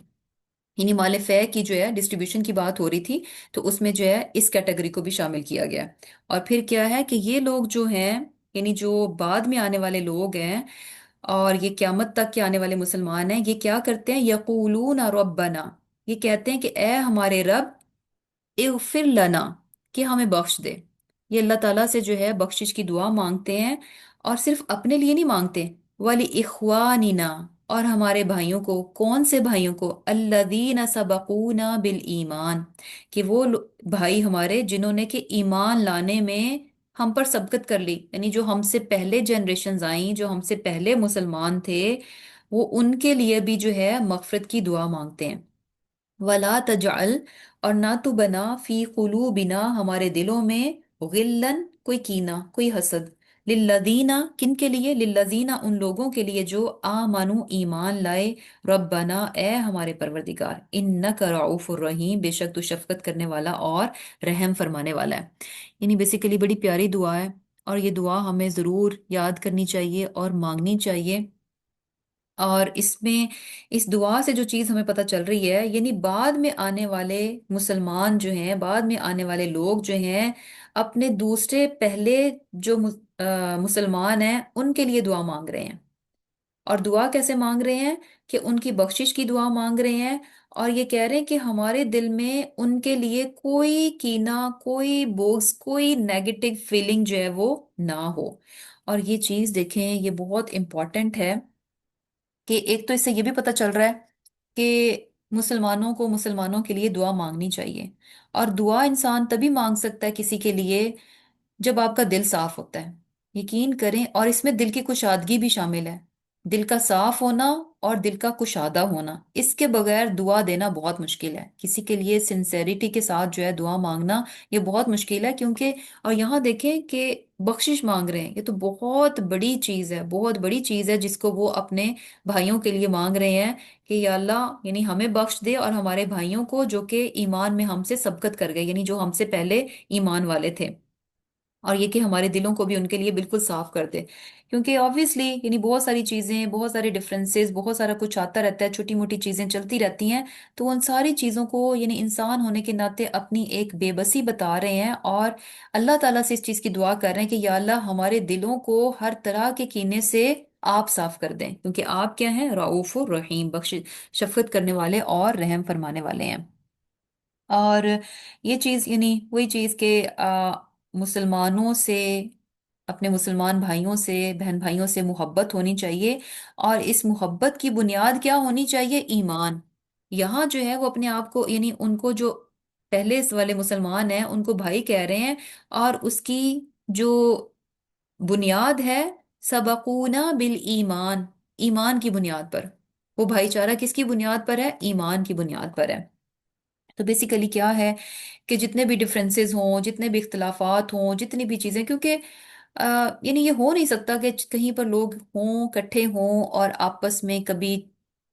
[SPEAKER 1] یعنی مال فے کی جو ہے ڈسٹریبیوشن کی بات ہو رہی تھی، تو اس میں جو ہے اس کیٹیگری کو بھی شامل کیا گیا۔ اور پھر کیا ہے کہ یہ لوگ جو ہیں، یعنی جو بعد میں آنے والے لوگ ہیں اور یہ قیامت تک کے آنے والے مسلمان ہیں، یہ کیا کرتے ہیں؟ یقولون ربنا، یہ کہتے ہیں کہ اے ہمارے رب، اغفر لنا، کہ ہمیں بخش دے۔ یہ اللہ تعالیٰ سے جو ہے بخشش کی دعا مانگتے ہیں، اور صرف اپنے لیے نہیں مانگتے، ولی اخواننا، اور ہمارے بھائیوں کو۔ کون سے بھائیوں کو؟ الذین سبقونا بالایمان، کہ وہ بھائی ہمارے جنہوں نے کہ ایمان لانے میں ہم پر سبقت کر لی، یعنی جو ہم سے پہلے جنریشنز آئیں، جو ہم سے پہلے مسلمان تھے، وہ ان کے لیے بھی جو ہے مغفرت کی دعا مانگتے ہیں۔ ولا تجعل، اور نہ تو بنا، فی قلوبنا، ہمارے دلوں میں، غلن، کوئی کینہ، کوئی حسد، للذین، کن کے لیے؟ للذین، ان لوگوں کے لیے جو آمنو، ایمان لائے، ربنا، اے ہمارے پروردگار، انک رعوف الرحیم، بے شک تو شفقت کرنے والا اور رحم فرمانے والا ہے۔ یعنی بیسیکلی بڑی پیاری دعا ہے، اور یہ دعا ہمیں ضرور یاد کرنی چاہیے اور مانگنی چاہیے۔ اور اس میں اس دعا سے جو چیز ہمیں پتہ چل رہی ہے، یعنی بعد میں آنے والے مسلمان جو ہیں، بعد میں آنے والے لوگ جو ہیں، اپنے دوسرے پہلے جو مسلمان ہیں ان کے لیے دعا مانگ رہے ہیں۔ اور دعا کیسے مانگ رہے ہیں؟ کہ ان کی بخشش کی دعا مانگ رہے ہیں، اور یہ کہہ رہے ہیں کہ ہمارے دل میں ان کے لیے کوئی کینہ، کوئی بغض، کوئی نیگیٹو فیلنگ جو ہے وہ نہ ہو۔ اور یہ چیز دیکھیں، یہ بہت امپورٹنٹ ہے کہ ایک تو اس سے یہ بھی پتہ چل رہا ہے کہ مسلمانوں کو مسلمانوں کے لیے دعا مانگنی چاہیے، اور دعا انسان تبھی مانگ سکتا ہے کسی کے لیے جب آپ کا دل صاف ہوتا ہے۔ یقین کریں، اور اس میں دل کی کشادگی بھی شامل ہے، دل کا صاف ہونا اور دل کا کشادہ ہونا، اس کے بغیر دعا دینا بہت مشکل ہے۔ کسی کے لیے سنسیریٹی کے ساتھ جو ہے دعا مانگنا یہ بہت مشکل ہے، کیونکہ اور یہاں دیکھیں کہ بخشش مانگ رہے ہیں، یہ تو بہت بڑی چیز ہے، بہت بڑی چیز ہے جس کو وہ اپنے بھائیوں کے لیے مانگ رہے ہیں کہ یا اللہ، یعنی ہمیں بخش دے اور ہمارے بھائیوں کو جو کہ ایمان میں ہم سے سبقت کر گئے، یعنی جو ہم سے پہلے ایمان والے تھے۔ اور یہ کہ ہمارے دلوں کو بھی ان کے لیے بالکل صاف کر دے، کیونکہ آبویسلی یعنی بہت ساری چیزیں، بہت سارے ڈفرینسز، بہت سارا کچھ آتا رہتا ہے، چھوٹی موٹی چیزیں چلتی رہتی ہیں، تو ان ساری چیزوں کو یعنی انسان ہونے کے ناطے اپنی ایک بے بسی بتا رہے ہیں، اور اللہ تعالیٰ سے اس چیز کی دعا کر رہے ہیں کہ یا اللہ ہمارے دلوں کو ہر طرح کے کینے سے آپ صاف کر دیں، کیونکہ آپ کیا ہیں؟ رعوف الرحیم، بخش، شفقت کرنے والے اور رحم فرمانے والے ہیں۔ اور یہ چیز یعنی وہی چیز کہ مسلمانوں سے، اپنے مسلمان بھائیوں سے، بہن بھائیوں سے محبت ہونی چاہیے، اور اس محبت کی بنیاد کیا ہونی چاہیے؟ ایمان۔ یہاں جو ہے وہ اپنے آپ کو یعنی ان کو جو پہلے اس والے مسلمان ہیں ان کو بھائی کہہ رہے ہیں، اور اس کی جو بنیاد ہے سبقونا بالایمان، ایمان کی بنیاد پر۔ وہ بھائی چارہ کس کی بنیاد پر ہے؟ ایمان کی بنیاد پر ہے۔ تو بیسیکلی کیا ہے کہ جتنے بھی ڈفرینسز ہوں، جتنے بھی اختلافات ہوں، جتنی بھی چیزیں، کیونکہ یعنی یہ ہو نہیں سکتا کہ کہیں پر لوگ ہوں، کٹھے ہوں، اور آپس میں کبھی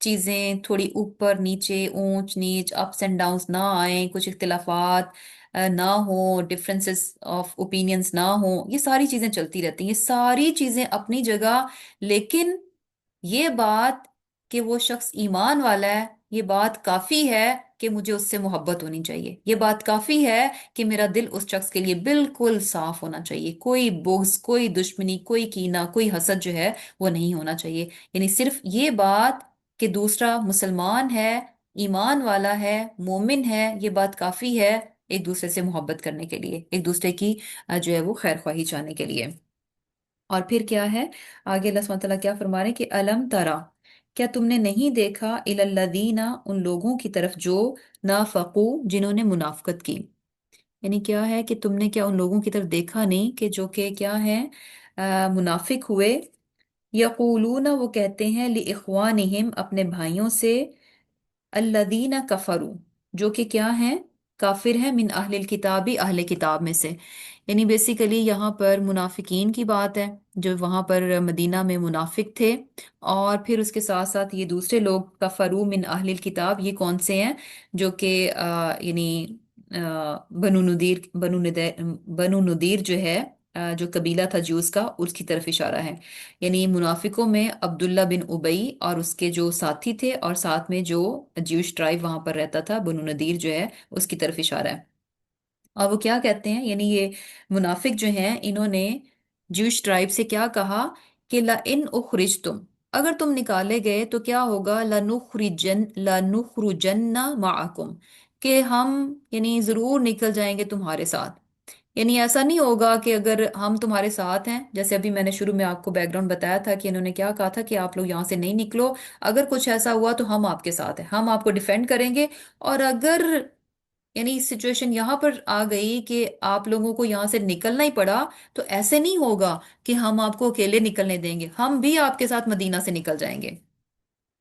[SPEAKER 1] چیزیں تھوڑی اوپر نیچے، اونچ نیچ، اپس اینڈ ڈاؤنس نہ آئیں، کچھ اختلافات نہ ہوں، ڈفرینسز آف اوپینینس نہ ہوں، یہ ساری چیزیں چلتی رہتی ہیں، یہ ساری چیزیں اپنی جگہ، لیکن یہ بات کہ وہ شخص ایمان والا ہے، یہ بات کافی ہے کہ مجھے اس سے محبت ہونی چاہیے، یہ بات کافی ہے کہ میرا دل اس شخص کے لیے بالکل صاف ہونا چاہیے، کوئی بغض، کوئی دشمنی، کوئی کینہ، کوئی حسد جو ہے وہ نہیں ہونا چاہیے۔ یعنی صرف یہ بات کہ دوسرا مسلمان ہے، ایمان والا ہے، مومن ہے، یہ بات کافی ہے ایک دوسرے سے محبت کرنے کے لیے، ایک دوسرے کی جو ہے وہ خیر خواہی چاہنے کے لیے۔ اور پھر کیا ہے آگے؟ اللہ سبحانہ وتعالیٰ کیا فرما رہے ہیں کہ الم ترا، کیا تم نے نہیں دیکھا، الی الذین، ان لوگوں کی طرف جو نافقو، جنہوں نے منافقت کی، یعنی کیا ہے کہ تم نے کیا ان لوگوں کی طرف دیکھا نہیں کہ جو کہ کیا ہے؟ منافق ہوئے، یقولون، وہ کہتے ہیں، لاخوانہم، اپنے بھائیوں سے، الذین کفروا، جو کہ کیا ہیں؟ کافر ہیں، من اہل الکتابی، اہل کتاب میں سے۔ یعنی بیسیکلی یہاں پر منافقین کی بات ہے، جو وہاں پر مدینہ میں منافق تھے، اور پھر اس کے ساتھ ساتھ یہ دوسرے لوگ کفروا من اہل الکتاب، یہ کون سے ہیں؟ جو کہ یعنی بنو نذیر جو ہے، جو قبیلہ تھا جوز کا، اس کی طرف اشارہ ہے۔ یعنی منافقوں میں عبداللہ بن ابئی اور اس کے جو ساتھی تھے، اور ساتھ میں جو جیوش ٹرائب وہاں پر رہتا تھا، بنو نذیر جو ہے، اس کی طرف اشارہ ہے۔ اور وہ کیا کہتے ہیں؟ یعنی یہ منافق جو ہیں، انہوں نے جوش ٹرائب سے کیا کہا کہ لَإِنْ أُخْرِجْتُمْ، اگر تم نکالے گئے تو کیا ہوگا؟ لَنُخْرِجَنَّ مَعَكُمْ، کہ ہم یعنی ضرور نکل جائیں گے تمہارے ساتھ۔ یعنی ایسا نہیں ہوگا کہ اگر ہم تمہارے ساتھ ہیں، جیسے ابھی میں نے شروع میں آپ کو بیک گراؤنڈ بتایا تھا کہ انہوں نے کیا کہا تھا کہ آپ لوگ یہاں سے نہیں نکلو، اگر کچھ ایسا ہوا تو ہم آپ کے ساتھ ہیں، ہم آپ کو ڈیفینڈ کریں گے، اور اگر یعنی سچویشن یہاں پر آ گئی کہ آپ لوگوں کو یہاں سے نکلنا ہی پڑا، تو ایسے نہیں ہوگا کہ ہم آپ کو اکیلے نکلنے دیں گے، ہم بھی آپ کے ساتھ مدینہ سے نکل جائیں گے۔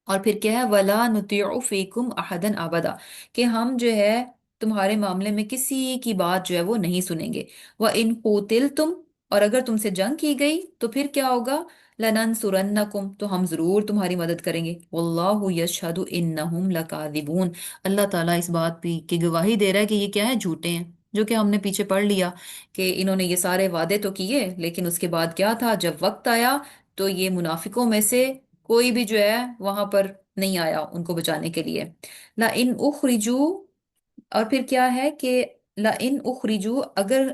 [SPEAKER 1] اور پھر کیا ہے؟ وَلَا نُطِيعُ فِيكُمْ أَحَدًا أَبَدًا، کہ ہم جو ہے تمہارے معاملے میں کسی کی بات جو ہے وہ نہیں سنیں گے۔ وَإِن قُوتِلْتُمْ، اور اگر تم سے جنگ کی گئی تو پھر کیا ہوگا؟ لَنَنْصُرَنَّكُمْ، تو ہم ضرور تمہاری مدد کریں گے۔ وَاللَّهُ يَشْهَدُ إِنَّهُمْ لَكَاذِبُونَ، اللہ تعالیٰ اس بات کی گواہی دے رہا ہے کہ یہ کیا ہے؟ جھوٹے ہیں، جو کہ ہم نے پیچھے پڑھ لیا کہ انہوں نے یہ سارے وعدے تو کیے، لیکن اس کے بعد کیا تھا؟ جب وقت آیا تو یہ منافقوں میں سے کوئی بھی جو ہے وہاں پر نہیں آیا ان کو بچانے کے لیے۔ لا ان اخرجو، اور پھر کیا ہے کہ لا ان اخرجو، اگر،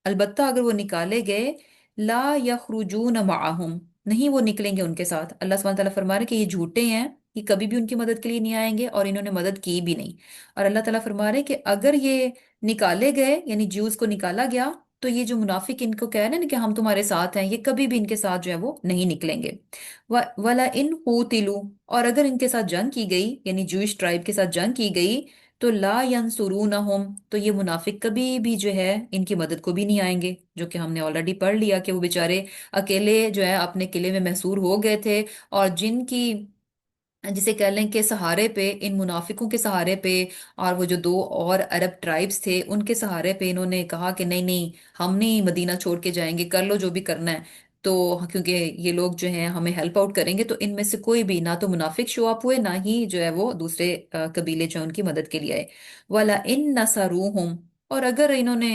[SPEAKER 1] البتہ اگر وہ نکالے گئے، لا یخرجون معہم، نہیں وہ نکلیں گے ان کے ساتھ۔ اللہ سبحانہ تعالیٰ فرما رہے کہ یہ جھوٹے ہیں، یہ کبھی بھی ان کی مدد کے لیے نہیں آئیں گے، اور انہوں نے مدد کی بھی نہیں۔ اور اللہ تعالیٰ فرما رہے کہ اگر یہ نکالے گئے، یعنی جوز کو نکالا گیا، تو یہ جو منافق ان کو کہہ رہے ہیں نا کہ ہم تمہارے ساتھ ہیں، یہ کبھی بھی ان کے ساتھ جو ہے وہ نہیں نکلیں گے۔ ولا ان قوتلوا، اور اگر ان کے ساتھ جنگ کی گئی، یعنی جوش ٹرائب کے ساتھ جنگ کی گئی، تو لا ینصرونہم، تو یہ منافق کبھی بھی جو ہے ان کی مدد کو بھی نہیں آئیں گے، جو کہ ہم نے آلریڈی پڑھ لیا کہ وہ بیچارے اکیلے جو ہے اپنے قلعے میں محصور ہو گئے تھے، اور جن کی، جسے کہہ لیں کہ سہارے پہ، ان منافقوں کے سہارے پہ، اور وہ جو دو اور عرب ٹرائبز تھے ان کے سہارے پہ، انہوں نے کہا کہ نہیں نہیں، ہم نہیں مدینہ چھوڑ کے جائیں گے، کر لو جو بھی کرنا ہے، تو کیونکہ یہ لوگ جو ہیں ہمیں ہیلپ آؤٹ کریں گے، تو ان میں سے کوئی بھی نہ تو منافق شو اپ ہوئے، نہ ہی جو ہے وہ دوسرے قبیلے جو ہیں ان کی مدد کے لیے آئے۔ وَلَا إِن نَصَرُوهُمْ، اور اگر انہوں نے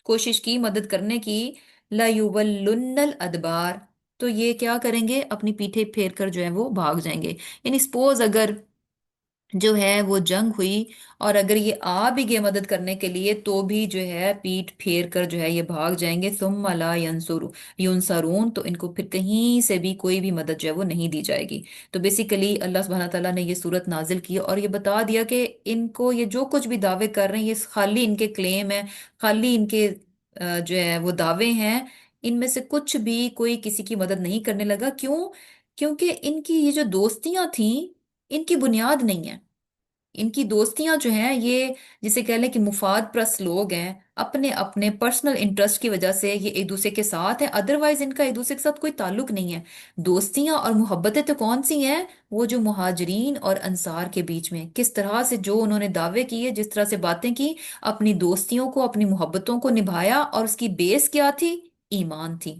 [SPEAKER 1] کوشش کی مدد کرنے کی، لَيُوَلُّنَّ الْأَدْبَارَ، تو یہ کیا کریں گے، اپنی پیٹھیں پھیر کر جو ہے وہ بھاگ جائیں گے. یعنی سپوز اگر جو ہے وہ جنگ ہوئی اور اگر یہ آ بھی گئے مدد کرنے کے لیے تو بھی جو ہے پیٹ پھیر کر جو ہے یہ بھاگ جائیں گے. ثم لا ینصرون، تو ان کو پھر کہیں سے بھی کوئی بھی مدد جو ہے وہ نہیں دی جائے گی. تو بیسیکلی اللہ سبحانہ تعالیٰ نے یہ صورت نازل کی اور یہ بتا دیا کہ ان کو یہ جو کچھ بھی دعوے کر رہے ہیں یہ خالی ان کے کلیم ہے، خالی ان کے جو ہے وہ دعوے ہیں. ان میں سے کچھ بھی کوئی کسی کی مدد نہیں کرنے لگا. کیوں؟ کیونکہ ان کی یہ جو دوستیاں تھیں ان کی بنیاد نہیں ہے. ان کی دوستیاں جو ہیں یہ جسے کہہ لیں کہ مفاد پرست لوگ ہیں، اپنے اپنے پرسنل انٹرسٹ کی وجہ سے یہ ایک دوسرے کے ساتھ ہیں، ادروائز ان کا ایک دوسرے کے ساتھ کوئی تعلق نہیں ہے. دوستیاں اور محبتیں تو کون سی ہیں؟ وہ جو مہاجرین اور انصار کے بیچ میں کس طرح سے جو انہوں نے دعوے کیے، جس طرح سے باتیں کی، اپنی دوستیوں کو اپنی محبتوں کو نبھایا، اور اس کی بیس کیا تھی؟ ایمان تھی.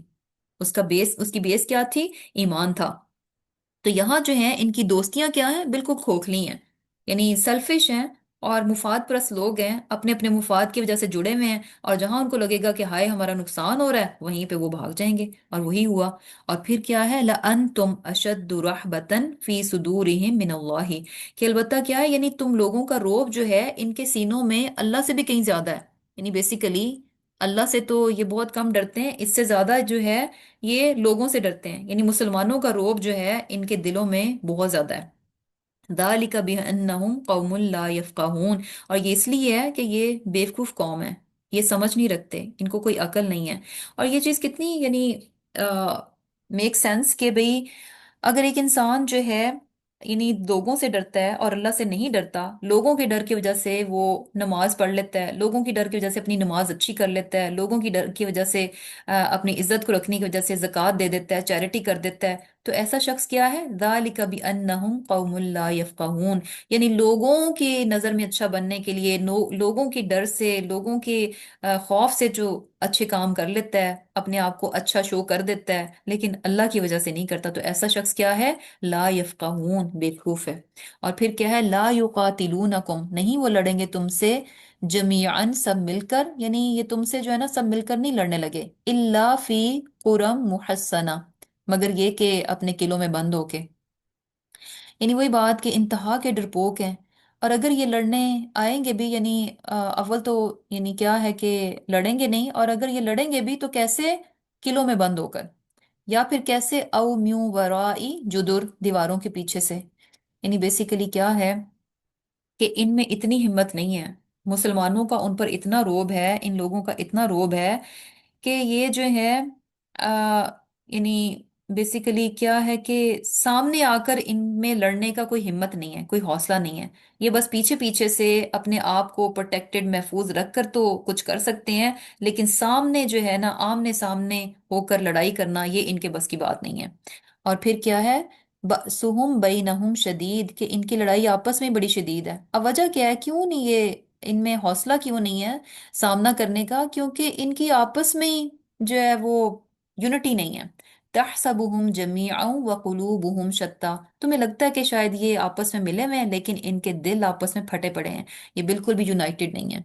[SPEAKER 1] اس کی بیس کیا تھی؟ ایمان تھا. تو یہاں جو ہیں ان کی دوستیاں کیا ہیں؟ بالکل کھوکھلی ہیں، یعنی سیلفش ہیں اور مفاد پرست لوگ ہیں، اپنے اپنے مفاد کی وجہ سے جڑے ہوئے ہیں، اور جہاں ان کو لگے گا کہ ہائے ہمارا نقصان ہو رہا ہے وہیں پہ وہ بھاگ جائیں گے، اور وہی ہوا. اور پھر کیا ہے، لَأَنْتُمْ أَشَدُّ رَحْبَةً فِي صُدُورِهِم مِّنَ اللَّهِ، کہ البتہ کیا ہے، یعنی تم لوگوں کا روب جو ہے ان کے سینوں میں اللہ سے بھی کہیں زیادہ ہے. یعنی بیسیکلی اللہ سے تو یہ بہت کم ڈرتے ہیں، اس سے زیادہ جو ہے یہ لوگوں سے ڈرتے ہیں. یعنی مسلمانوں کا روب جو ہے ان کے دلوں میں بہت زیادہ ہے. ذالک بأنہم قوم لا یفقہون، اور یہ اس لیے ہے کہ یہ بیوقوف قوم ہے، یہ سمجھ نہیں رکھتے، ان کو کوئی عقل نہیں ہے. اور یہ چیز کتنی یعنی میک سینس کہ بھئی اگر ایک انسان جو ہے یعنی لوگوں سے ڈرتا ہے اور اللہ سے نہیں ڈرتا، لوگوں کے ڈر کی وجہ سے وہ نماز پڑھ لیتا ہے، لوگوں کی ڈر کی وجہ سے اپنی نماز اچھی کر لیتا ہے، لوگوں کی ڈر کی وجہ سے اپنی عزت کو رکھنے کی وجہ سے زکوٰۃ دے دیتا ہے، چیریٹی کر دیتا ہے، تو ایسا شخص کیا ہے؟ ذالک بأنہم قوم لا یفقہون، یعنی لوگوں کی نظر میں اچھا بننے کے لیے، لوگوں کی ڈر سے، لوگوں کے خوف سے جو اچھے کام کر لیتا ہے، اپنے آپ کو اچھا شو کر دیتا ہے، لیکن اللہ کی وجہ سے نہیں کرتا، تو ایسا شخص کیا ہے؟ لا یفقہون، بیوقوف ہے. اور پھر کیا ہے؟ لا یقاتلونکم، نہیں وہ لڑیں گے تم سے، جمیعاً سب مل کر، یعنی یہ تم سے جو ہے نا سب مل کر نہیں لڑنے لگے، الا فی قرم محصنہ، مگر یہ کہ اپنے قلعوں میں بند ہو کے. یعنی وہی بات کہ انتہا کے ڈرپوک ہیں. اور اگر یہ لڑنے آئیں گے بھی، یعنی اول تو یعنی کیا ہے کہ لڑیں گے نہیں، اور اگر یہ لڑیں گے بھی تو کیسے؟ قلعوں میں بند ہو کر، یا پھر کیسے؟ او میوں ورائی جدر، دیواروں کے پیچھے سے. یعنی بیسیکلی کیا ہے کہ ان میں اتنی ہمت نہیں ہے، مسلمانوں کا ان پر اتنا روب ہے، ان لوگوں کا اتنا روب ہے کہ یہ جو ہے آ، یعنی بیسیکلی کیا ہے کہ سامنے آ کر ان میں لڑنے کا کوئی ہمت نہیں ہے، کوئی حوصلہ نہیں ہے. یہ بس پیچھے پیچھے سے اپنے آپ کو پروٹیکٹڈ محفوظ رکھ کر تو کچھ کر سکتے ہیں، لیکن سامنے جو ہے نا آمنے سامنے ہو کر لڑائی کرنا یہ ان کے بس کی بات نہیں ہے. اور پھر کیا ہے؟ بَأْسُهُمْ بَيْنَهُمْ شدید، کہ ان کی لڑائی آپس میں بڑی شدید ہے. اب وجہ کیا ہے؟ کیوں نہیں یہ ان میں حوصلہ کیوں نہیں ہے سامنا کرنے کا؟ کیونکہ ان کی آپس میں ہی جو ہے وہ یونٹی نہیں ہے. تحسبهم جميعا وقلوبهم شتى، تمہیں لگتا ہے کہ شاید یہ آپس میں ملے ہوئے ہیں لیکن ان کے دل آپس میں پھٹے پڑے ہیں، یہ بالکل بھی یونائٹڈ نہیں ہے.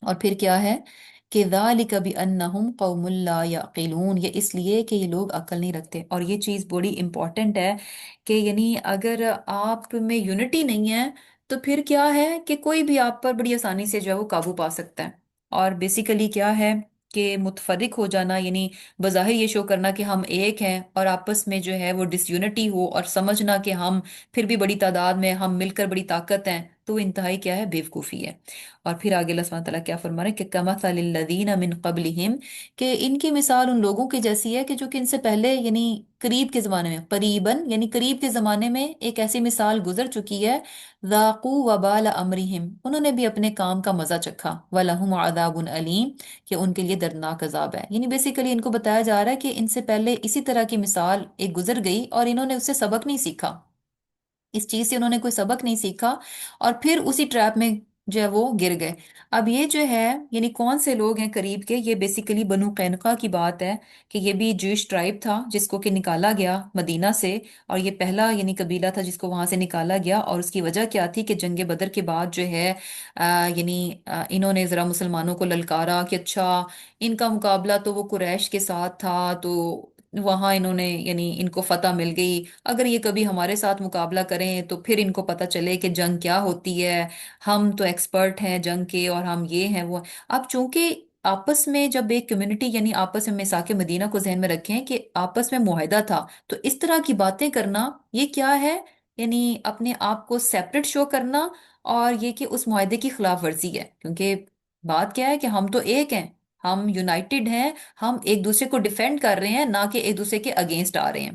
[SPEAKER 1] اور پھر کیا ہے کہ ذالک بأنہم قوم لا یعقلون، یہ اس لیے کہ یہ لوگ عقل نہیں رکھتے. اور یہ چیز بڑی امپورٹنٹ ہے کہ یعنی اگر آپ میں یونٹی نہیں ہے تو پھر کیا ہے کہ کوئی بھی آپ پر بڑی آسانی سے جو ہے وہ قابو پا سکتا ہے. اور بیسیکلی کیا ہے کہ متفرق ہو جانا، یعنی بظاہر یہ شو کرنا کہ ہم ایک ہیں اور آپس میں جو ہے وہ ڈس یونٹی ہو، اور سمجھنا کہ ہم پھر بھی بڑی تعداد میں ہم مل کر بڑی طاقت ہیں، تو وہ انتہائی کیا ہے؟ بیوقوفی ہے. اور پھر آگے اللہ سبحانہ تعالیٰ کیا فرما رہے ہیں کہ کمثل الذین من قبلہم، کہ ان کی مثال ان لوگوں کی جیسی ہے کہ جو کہ ان سے پہلے یعنی قریب کے زمانے میں، قریباً یعنی قریب کے زمانے میں ایک ایسی مثال گزر چکی ہے. ذاقوا وبال امرہم، انہوں نے بھی اپنے کام کا مزہ چکھا. ولہم عذاب علیم، کہ ان کے لیے دردناک عذاب ہے. یعنی بیسیکلی ان کو بتایا جا رہا ہے کہ ان سے پہلے اسی طرح کی مثال ایک گزر گئی اور انہوں نے اس سے سبق نہیں سیکھا، اس چیز سے انہوں نے کوئی سبق نہیں سیکھا، اور پھر اسی ٹریپ میں جو ہے وہ گر گئے۔ اب یہ جو ہے یعنی کون سے لوگ ہیں قریب کے، یہ بیسیکلی بنو قینقاع کی بات ہے کہ یہ بھی جوش ٹرائب تھا جس کو کہ نکالا گیا مدینہ سے، اور یہ پہلا یعنی قبیلہ تھا جس کو وہاں سے نکالا گیا، اور اس کی وجہ کیا تھی کہ جنگ بدر کے بعد جو ہے یعنی انہوں نے ذرا مسلمانوں کو للکارا کہ اچھا ان کا مقابلہ تو وہ قریش کے ساتھ تھا، تو وہاں انہوں نے یعنی ان کو فتح مل گئی، اگر یہ کبھی ہمارے ساتھ مقابلہ کریں تو پھر ان کو پتہ چلے کہ جنگ کیا ہوتی ہے، ہم تو ایکسپرٹ ہیں جنگ کے اور ہم یہ ہیں وہ۔ اب چونکہ آپس میں جب ایک کمیونٹی یعنی آپس میں میثاق مدینہ کو ذہن میں رکھیں کہ آپس میں معاہدہ تھا، تو اس طرح کی باتیں کرنا یہ کیا ہے؟ یعنی اپنے آپ کو سیپریٹ شو کرنا، اور یہ کہ اس معاہدے کی خلاف ورزی ہے، کیونکہ بات کیا ہے کہ ہم تو ایک ہیں، ہم یونائٹڈ ہیں، ہم ایک دوسرے کو ڈیفینڈ کر رہے ہیں نہ کہ ایک دوسرے کے اگینسٹ آ رہے ہیں۔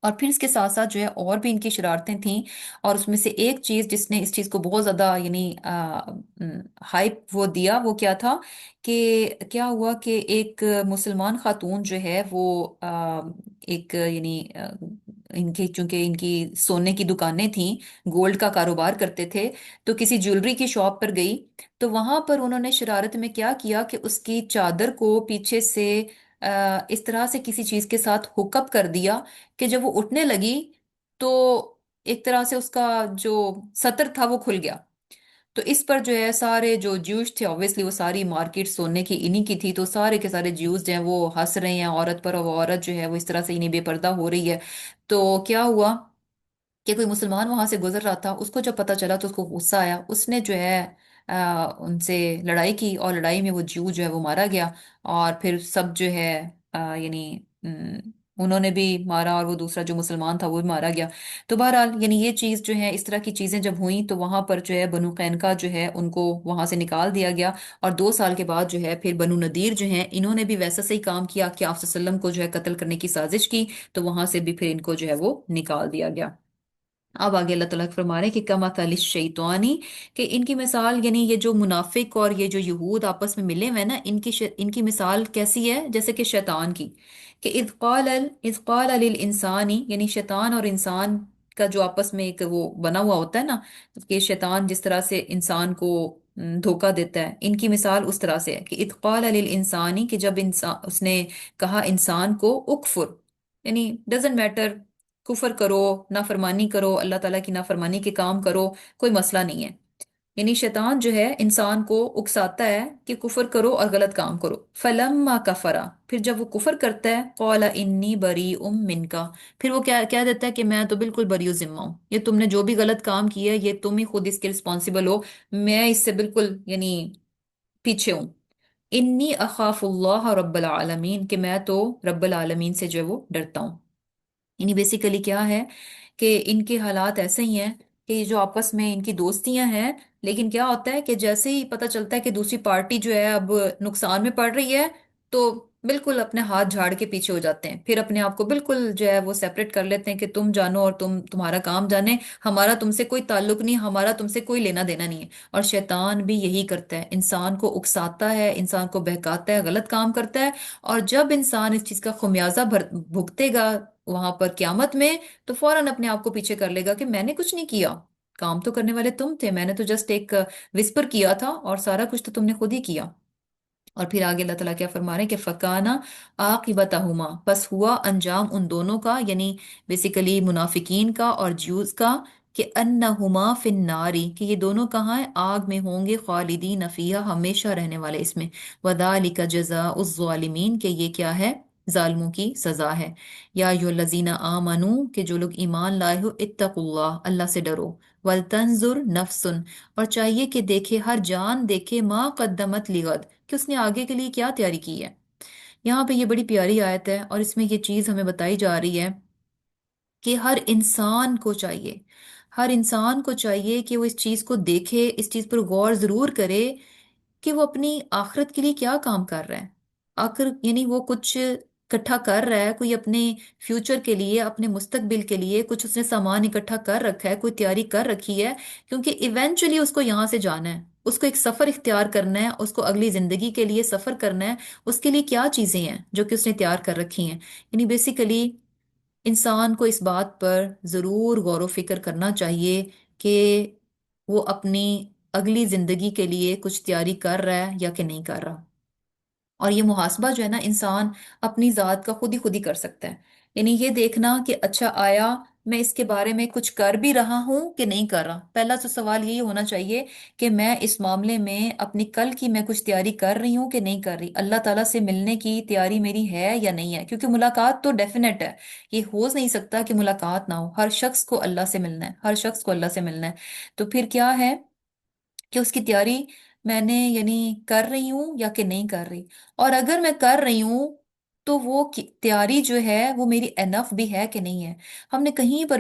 [SPEAKER 1] اور پھر اس کے ساتھ ساتھ جو ہے اور بھی ان کی شرارتیں تھیں، اور اس میں سے ایک چیز جس نے اس چیز کو بہت زیادہ یعنی ہائپ وہ دیا، وہ کیا تھا کہ کیا ہوا کہ ایک مسلمان خاتون جو ہے وہ ایک یعنی ان کی چونکہ ان کی سونے کی دکانیں تھیں، گولڈ کا کاروبار کرتے تھے، تو کسی جیولری کی شاپ پر گئی، تو وہاں پر انہوں نے شرارت میں کیا کیا کہ اس کی چادر کو پیچھے سے اس طرح سے کسی چیز کے ساتھ ہوک اپ کر دیا کہ جب وہ اٹھنے لگی تو ایک طرح سے اس کا جو سطر تھا وہ کھل گیا۔ تو اس پر جو ہے سارے جو جیوز تھے، obviously وہ ساری مارکیٹ سونے کی انہی کی تھی، تو سارے کے سارے جیوز جو ہیں وہ ہنس رہے ہیں عورت پر، اور وہ عورت جو ہے وہ اس طرح سے انہیں بے پردہ ہو رہی ہے۔ تو کیا ہوا کہ کوئی مسلمان وہاں سے گزر رہا تھا، اس کو جب پتا چلا تو اس کو غصہ آیا، اس نے جو ہے ان سے لڑائی کی، اور لڑائی میں وہ جیو جو ہے وہ مارا گیا، اور پھر سب جو ہے یعنی انہوں نے بھی مارا، اور وہ دوسرا جو مسلمان تھا وہ بھی مارا گیا۔ تو بہرحال یعنی یہ چیز جو ہے، اس طرح کی چیزیں جب ہوئیں تو وہاں پر جو ہے بنو قینقاع جو ہے ان کو وہاں سے نکال دیا گیا، اور 2 سال کے بعد جو ہے پھر بنو نذیر جو ہیں انہوں نے بھی ویسا صحیح کام کیا کہ آپ صلی اللہ علیہ وسلم کو جو ہے قتل کرنے کی سازش کی، تو وہاں سے بھی پھر ان کو جو ہے وہ نکال دیا گیا۔ اب آگے اللہ تعالیٰ فرما رہے ہیں کہ کما مثل الشیطانی، کہ ان کی مثال یعنی یہ جو منافق اور یہ جو یہود آپس میں ملے ہوئے ہیں نا، ان کی مثال کیسی ہے؟ جیسے کہ شیطان کی، کہ اذ قال للانسانی، یعنی شیطان اور انسان کا جو آپس میں ایک وہ بنا ہوا ہوتا ہے نا، کہ شیطان جس طرح سے انسان کو دھوکا دیتا ہے، ان کی مثال اس طرح سے ہے کہ اذ قال للانسانی، کہ جب انسان اس نے کہا انسان کو اکفر، یعنی ڈزنٹ میٹر، کفر کرو، نافرمانی کرو، اللہ تعالیٰ کی نافرمانی کے کام کرو، کوئی مسئلہ نہیں ہے۔ یعنی شیطان جو ہے انسان کو اکساتا ہے کہ کفر کرو اور غلط کام کرو۔ فلما کفرا، پھر جب وہ کفر کرتا ہے، قال انی بریء منکا، پھر وہ کیا کہہ دیتا ہے کہ میں تو بالکل بری و ذمہ ہوں، یہ تم نے جو بھی غلط کام کیا ہے یہ تم ہی خود اس کے رسپانسیبل ہو، میں اس سے بالکل یعنی پیچھے ہوں۔ انی اخاف اللہ رب العالمین، کہ میں تو رب العالمین سے جو ہے وہ ڈرتا ہوں۔ یعنی بیسیکلی کیا ہے کہ ان کے حالات ایسے ہی ہیں کہ یہ جو آپس میں ان کی دوستیاں ہیں، لیکن کیا ہوتا ہے کہ جیسے ہی پتہ چلتا ہے کہ دوسری پارٹی جو ہے اب نقصان میں پڑ رہی ہے، تو بالکل اپنے ہاتھ جھاڑ کے پیچھے ہو جاتے ہیں، پھر اپنے آپ کو بالکل جو ہے وہ سیپریٹ کر لیتے ہیں کہ تم جانو اور تمہارا کام جانے، ہمارا تم سے کوئی تعلق نہیں، ہمارا تم سے کوئی لینا دینا نہیں ہے۔ اور شیطان بھی یہی کرتا ہے، انسان کو اکساتا ہے، انسان کو بہکاتا ہے، غلط کام کرتا ہے، اور جب انسان اس چیز کا خمیازہ بھگتے گا وہاں پر قیامت میں، تو فوراً اپنے آپ کو پیچھے کر لے گا کہ میں نے کچھ نہیں کیا، کام تو کرنے والے تم تھے، میں نے تو جسٹ ایک وسپر کیا تھا، اور سارا کچھ تو تم نے خود ہی کیا۔ اور پھر آگے اللہ تعالیٰ کیا فرما رہے ہیں کہ فکانا عاقبتہما، بس ہوا انجام ان دونوں کا، یعنی بیسیکلی منافقین کا اور جیوز کا، کہ انہما فی الناری، کہ یہ دونوں کہاں ہیں؟ آگ میں ہوں گے، خالدین فیہا، ہمیشہ رہنے والے اس میں، وذالک جزاء الظالمین، کہ یہ کیا ہے؟ ظالموں کی سزا ہے۔ یا ایھا الذین آمنو، کہ جو لوگ ایمان لائے ہو، اتقوا اللہ، اللہ سے ڈرو، ولتنظر نفس، اور چاہیے کہ دیکھے ہر جان، دیکھے ما قدمت لغد، کہ اس نے آگے کے لیے کیا تیاری کی ہے۔ یہاں پہ یہ بڑی پیاری آیت ہے، اور اس میں یہ چیز ہمیں بتائی جا رہی ہے کہ ہر انسان کو چاہیے، ہر انسان کو چاہیے کہ وہ اس چیز کو دیکھے، اس چیز پر غور ضرور کرے کہ وہ اپنی آخرت کے لیے کیا کام کر رہا ہے۔ آخر یعنی وہ کچھ اکٹھا کر رہا ہے، کوئی اپنے فیوچر کے لیے، اپنے مستقبل کے لیے کچھ اس نے سامان اکٹھا کر رکھا ہے، کوئی تیاری کر رکھی ہے، کیونکہ ایونچولی اس کو یہاں سے جانا ہے، اس کو ایک سفر اختیار کرنا ہے، اس کو اگلی زندگی کے لیے سفر کرنا ہے، اس کے لیے کیا چیزیں ہیں جو کہ اس نے تیار کر رکھی ہیں۔ یعنی بیسیکلی انسان کو اس بات پر ضرور غور و فکر کرنا چاہیے کہ وہ اپنی اگلی زندگی کے لیے کچھ تیاری کر رہا ہے یا کہ نہیں کر رہا۔ اور یہ محاسبہ جو ہے نا انسان اپنی ذات کا خود ہی کر سکتا ہے، یعنی یہ دیکھنا کہ اچھا آیا میں اس کے بارے میں کچھ کر بھی رہا ہوں کہ نہیں کر رہا۔ پہلا تو سوال یہی ہونا چاہیے کہ میں اس معاملے میں اپنی کل کی میں کچھ تیاری کر رہی ہوں کہ نہیں کر رہی، اللہ تعالیٰ سے ملنے کی تیاری میری ہے یا نہیں ہے، کیونکہ ملاقات تو ڈیفینیٹ ہے، یہ ہو نہیں سکتا کہ ملاقات نہ ہو، ہر شخص کو اللہ سے ملنا ہے، ہر شخص کو اللہ سے ملنا ہے۔ تو پھر کیا ہے کہ اس کی تیاری میں نے یعنی کر رہی ہوں یا کہ نہیں کر رہی، اور اگر میں کر رہی ہوں تو وہ تیاری جو ہے وہ میری انف بھی ہے کہ نہیں ہے۔ ہم نے کہیں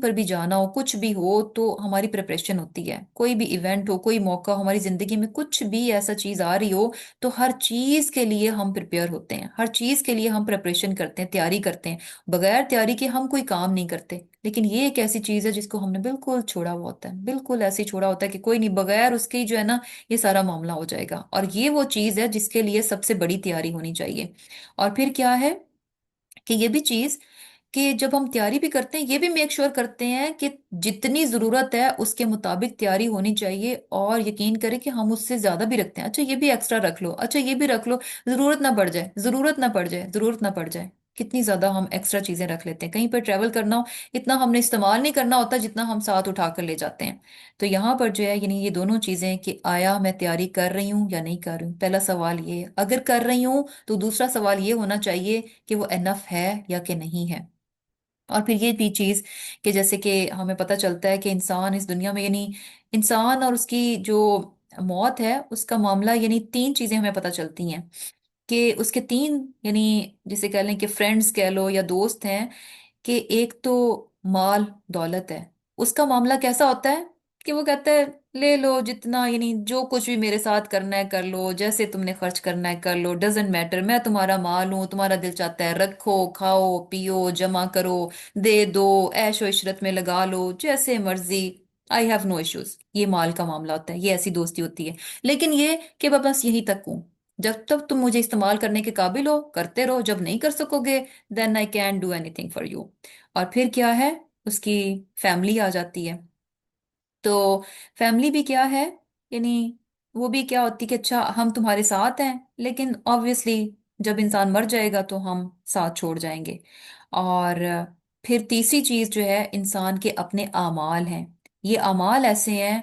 [SPEAKER 1] پر بھی جانا ہو، کچھ بھی ہو تو ہماری پریپریشن ہوتی ہے، کوئی بھی ایونٹ ہو، کوئی موقع ہو ہماری زندگی میں، کچھ بھی ایسا چیز آ رہی ہو تو ہر چیز کے لیے ہم پریپیئر ہوتے ہیں، ہر چیز کے لیے ہم پریپریشن کرتے ہیں، تیاری کرتے ہیں، بغیر تیاری کے ہم کوئی کام نہیں کرتے۔ لیکن یہ ایک ایسی چیز ہے جس کو ہم نے بالکل چھوڑا ہوا ہوتا ہے، بالکل ایسے ہی چھوڑا ہوتا ہے کہ کوئی نہیں، بغیر اس کی جو ہے نا یہ سارا معاملہ ہو جائے گا، اور یہ وہ چیز ہے جس کے لیے سب سے بڑی تیاری ہونی چاہیے۔ اور پھر کیا ہے کہ یہ بھی چیز کہ جب ہم تیاری بھی کرتے ہیں یہ بھی میک شور کرتے ہیں کہ جتنی ضرورت ہے اس کے مطابق تیاری ہونی چاہیے، اور یقین کریں کہ ہم اس سے زیادہ بھی رکھتے ہیں، اچھا یہ بھی ایکسٹرا رکھ لو، اچھا یہ بھی رکھ لو، ضرورت نہ پڑ جائے، ضرورت نہ پڑ جائے، ضرورت نہ پڑ جائے۔ کتنی زیادہ ہم ایکسٹرا چیزیں رکھ لیتے ہیں، کہیں پر ٹریول کرنا ہو اتنا ہم نے استعمال نہیں کرنا ہوتا جتنا ہم ساتھ اٹھا کر لے جاتے ہیں۔ تو یہاں پر جو ہے یعنی یہ دونوں چیزیں کہ آیا میں تیاری کر رہی ہوں یا نہیں کر رہی ہوں، پہلا سوال یہ ہے، اگر کر رہی ہوں تو دوسرا سوال یہ ہونا چاہیے کہ وہ انف ہے یا کہ نہیں ہے۔ اور پھر یہ بھی چیز کہ جیسے کہ ہمیں پتہ چلتا ہے کہ انسان اس دنیا میں یعنی انسان اور اس کی جو موت ہے اس کا معاملہ، یعنی تین چیزیں ہمیں پتہ چلتی ہیں کہ اس کے تین یعنی جسے کہہ لیں کہ فرینڈز کہہ لو یا دوست ہیں، کہ ایک تو مال دولت ہے، اس کا معاملہ کیسا ہوتا ہے کہ وہ کہتا ہے لے لو جتنا، یعنی جو کچھ بھی میرے ساتھ کرنا ہے کر لو، جیسے تم نے خرچ کرنا ہے کر لو، ڈزنٹ میٹر، میں تمہارا مال ہوں، تمہارا دل چاہتا ہے رکھو کھاؤ پیو جمع کرو دے دو، عیش و عشرت میں لگا لو جیسے مرضی، آئی ہیو نو ایشوز، یہ مال کا معاملہ ہوتا ہے، یہ ایسی دوستی ہوتی ہے۔ لیکن یہ کہ میں بس یہیں تک ہوں، جب تک تم مجھے استعمال کرنے کے قابل ہو کرتے رہو، جب نہیں کر سکو گے then I can do anything for you. اور پھر کیا ہے اس کی فیملی آ جاتی ہے، تو فیملی بھی کیا ہے یعنی وہ بھی کیا ہوتی کہ اچھا ہم تمہارے ساتھ ہیں لیکن obviously جب انسان مر جائے گا تو ہم ساتھ چھوڑ جائیں گے۔ اور پھر تیسری چیز جو ہے انسان کے اپنے اعمال ہیں، یہ اعمال ایسے ہیں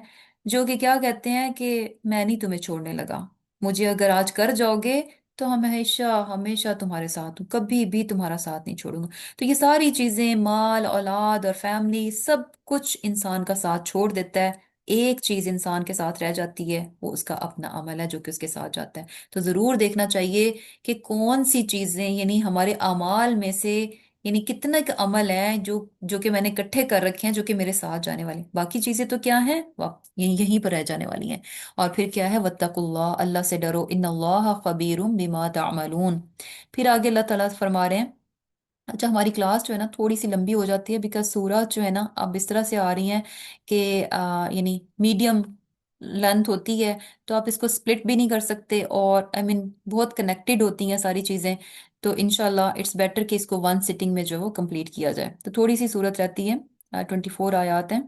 [SPEAKER 1] جو کہ کیا کہتے ہیں کہ میں نہیں تمہیں چھوڑنے لگا، مجھے اگر آج کر جاؤ گے تو ہم ہمیشہ ہمیشہ تمہارے ساتھ ہوں، کبھی بھی تمہارا ساتھ نہیں چھوڑوں گا۔ تو یہ ساری چیزیں مال اولاد اور فیملی سب کچھ انسان کا ساتھ چھوڑ دیتا ہے، ایک چیز انسان کے ساتھ رہ جاتی ہے، وہ اس کا اپنا عمل ہے جو کہ اس کے ساتھ جاتا ہے۔ تو ضرور دیکھنا چاہیے کہ کون سی چیزیں یعنی ہمارے اعمال میں سے یعنی کتنا ایک عمل ہے جو کہ میں نے اکٹھے کر رکھے ہیں جو کہ میرے ساتھ جانے والے ہیں، باقی چیزیں تو کیا ہیں یہیں پر رہ جانے والی ہیں۔ اور پھر کیا ہے واتقوا اللہ، اللہ سے ڈرو، ان اللہ خبیر بما تعملون۔ پھر آگے اللہ تعالیٰ فرما رہے ہیں، اچھا ہماری کلاس جو ہے نا تھوڑی سی لمبی ہو جاتی ہے بیکاز سورج جو ہے نا اب اس طرح سے آ رہی ہیں کہ یعنی میڈیم لینتھ ہوتی ہے، تو آپ اس کو سپلٹ بھی نہیں کر سکتے، اور بہت کنیکٹڈ ہوتی ہیں ساری چیزیں، تو انشاءاللہ اٹس بیٹر کہ اس کو ون سٹنگ میں جو ہے وہ کمپلیٹ کیا جائے، تو تھوڑی سی صورت رہتی ہے، 24 آیات ہیں۔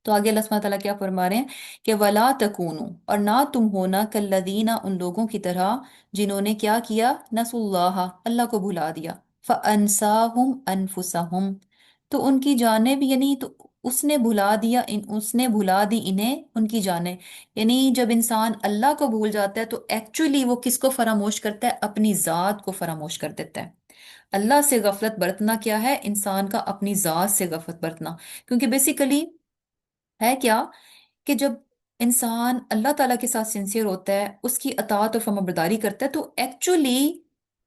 [SPEAKER 1] تو آگے اللہ سبحانہ تعالیٰ کیا فرما رہے ہیں کہ ولا تکونو، اور نہ تم ہونا کالذین ان لوگوں کی طرح جنہوں نے کیا کیا، نسوا اللہ، اللہ کو بھلا دیا، فانساہم انفسہم، تو ان کی جانیں بھی یعنی تو اس نے بھلا دی انہیں ان کی جانیں، یعنی جب انسان اللہ کو بھول جاتا ہے تو ایکچولی وہ کس کو فراموش کرتا ہے، اپنی ذات کو فراموش کر دیتا ہے۔ اللہ سے غفلت برتنا کیا ہے، انسان کا اپنی ذات سے غفلت برتنا، کیونکہ بیسیکلی ہے کیا کہ جب انسان اللہ تعالیٰ کے ساتھ سنسیئر ہوتا ہے، اس کی اطاعت اور فرمانبرداری کرتا ہے، تو ایکچولی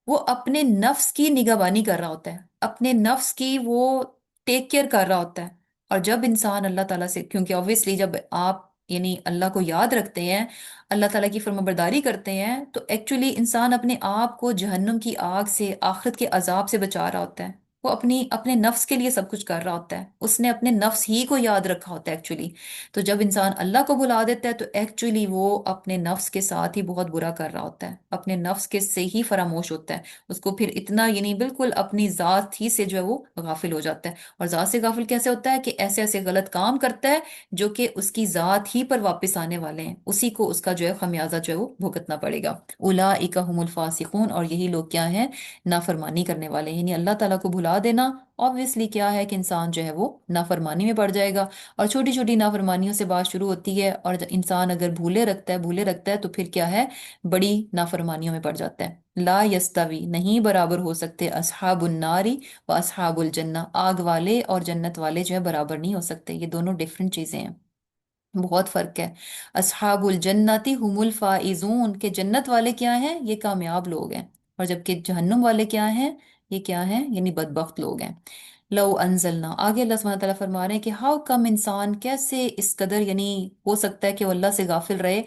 [SPEAKER 1] وہ اپنے نفس کی نگہبانی کر رہا ہوتا ہے، اپنے نفس کی وہ ٹیک کیئر کر رہا ہوتا ہے۔ اور جب انسان اللہ تعالیٰ سے، کیونکہ obviously جب آپ یعنی اللہ کو یاد رکھتے ہیں، اللہ تعالیٰ کی فرمانبرداری کرتے ہیں، تو ایکچولی انسان اپنے آپ کو جہنم کی آگ سے، آخرت کے عذاب سے بچا رہا ہوتا ہے۔ وہ اپنی اپنے نفس کے لیے سب کچھ کر رہا ہوتا ہے، اس نے اپنے نفس ہی کو یاد رکھا ہوتا ہے ایکچولی۔ تو جب انسان اللہ کو بھلا دیتا ہے تو ایکچولی وہ اپنے نفس کے ساتھ ہی بہت برا کر رہا ہوتا ہے، اپنے نفس کے سے ہی فراموش ہوتا ہے، اس کو پھر اتنا یعنی بالکل اپنی ذات ہی سے جو ہے وہ غافل ہو جاتا ہے۔ اور ذات سے غافل کیسے ہوتا ہے؟ کہ ایسے ایسے غلط کام کرتا ہے جو کہ اس کی ذات ہی پر واپس آنے والے ہیں، اسی کو اس کا جو ہے خمیازہ جو ہے وہ بھگتنا پڑے گا۔ اولئک هم الفاسقون، اور یہی لوگ کیا ہیں؟ نافرمانی کرنے والے ہیں۔ یعنی اللہ تعالیٰ کو بھلا دینا obviously کیا ہے کہ انسان جو ہے وہ نافرمانی میں پڑ جائے گا، اور چھوٹی چھوٹی نافرمانیوں سے بات شروع ہوتی ہے، اور جب انسان اگر بھولے رکھتا ہے تو پھر کیا ہے؟ بڑی نافرمانیوں میں پڑ جاتا ہے۔ لا یستوی، نہیں برابر ہو سکتے، اصحاب الناری و اصحاب الجنہ، آگ والے اور جنت والے جو ہے برابر نہیں ہو سکتے، یہ دونوں ڈفرینٹ چیزیں ہیں، بہت فرق ہے۔ اصحاب الجنتی هم الفائزون، کہ جنت والے کیا ہیں؟ یہ کامیاب لوگ ہیں، اور جبکہ جہنم والے کیا ہیں؟ یہ کیا ہیں؟ یعنی بدبخت لوگ ہیں۔ لو انزلنا، آگے اللہ سبحانہ تعالیٰ فرما رہے ہیں کہ ہاؤ کم، انسان کیسے اس قدر یعنی ہو سکتا ہے کہ وہ اللہ سے غافل رہے،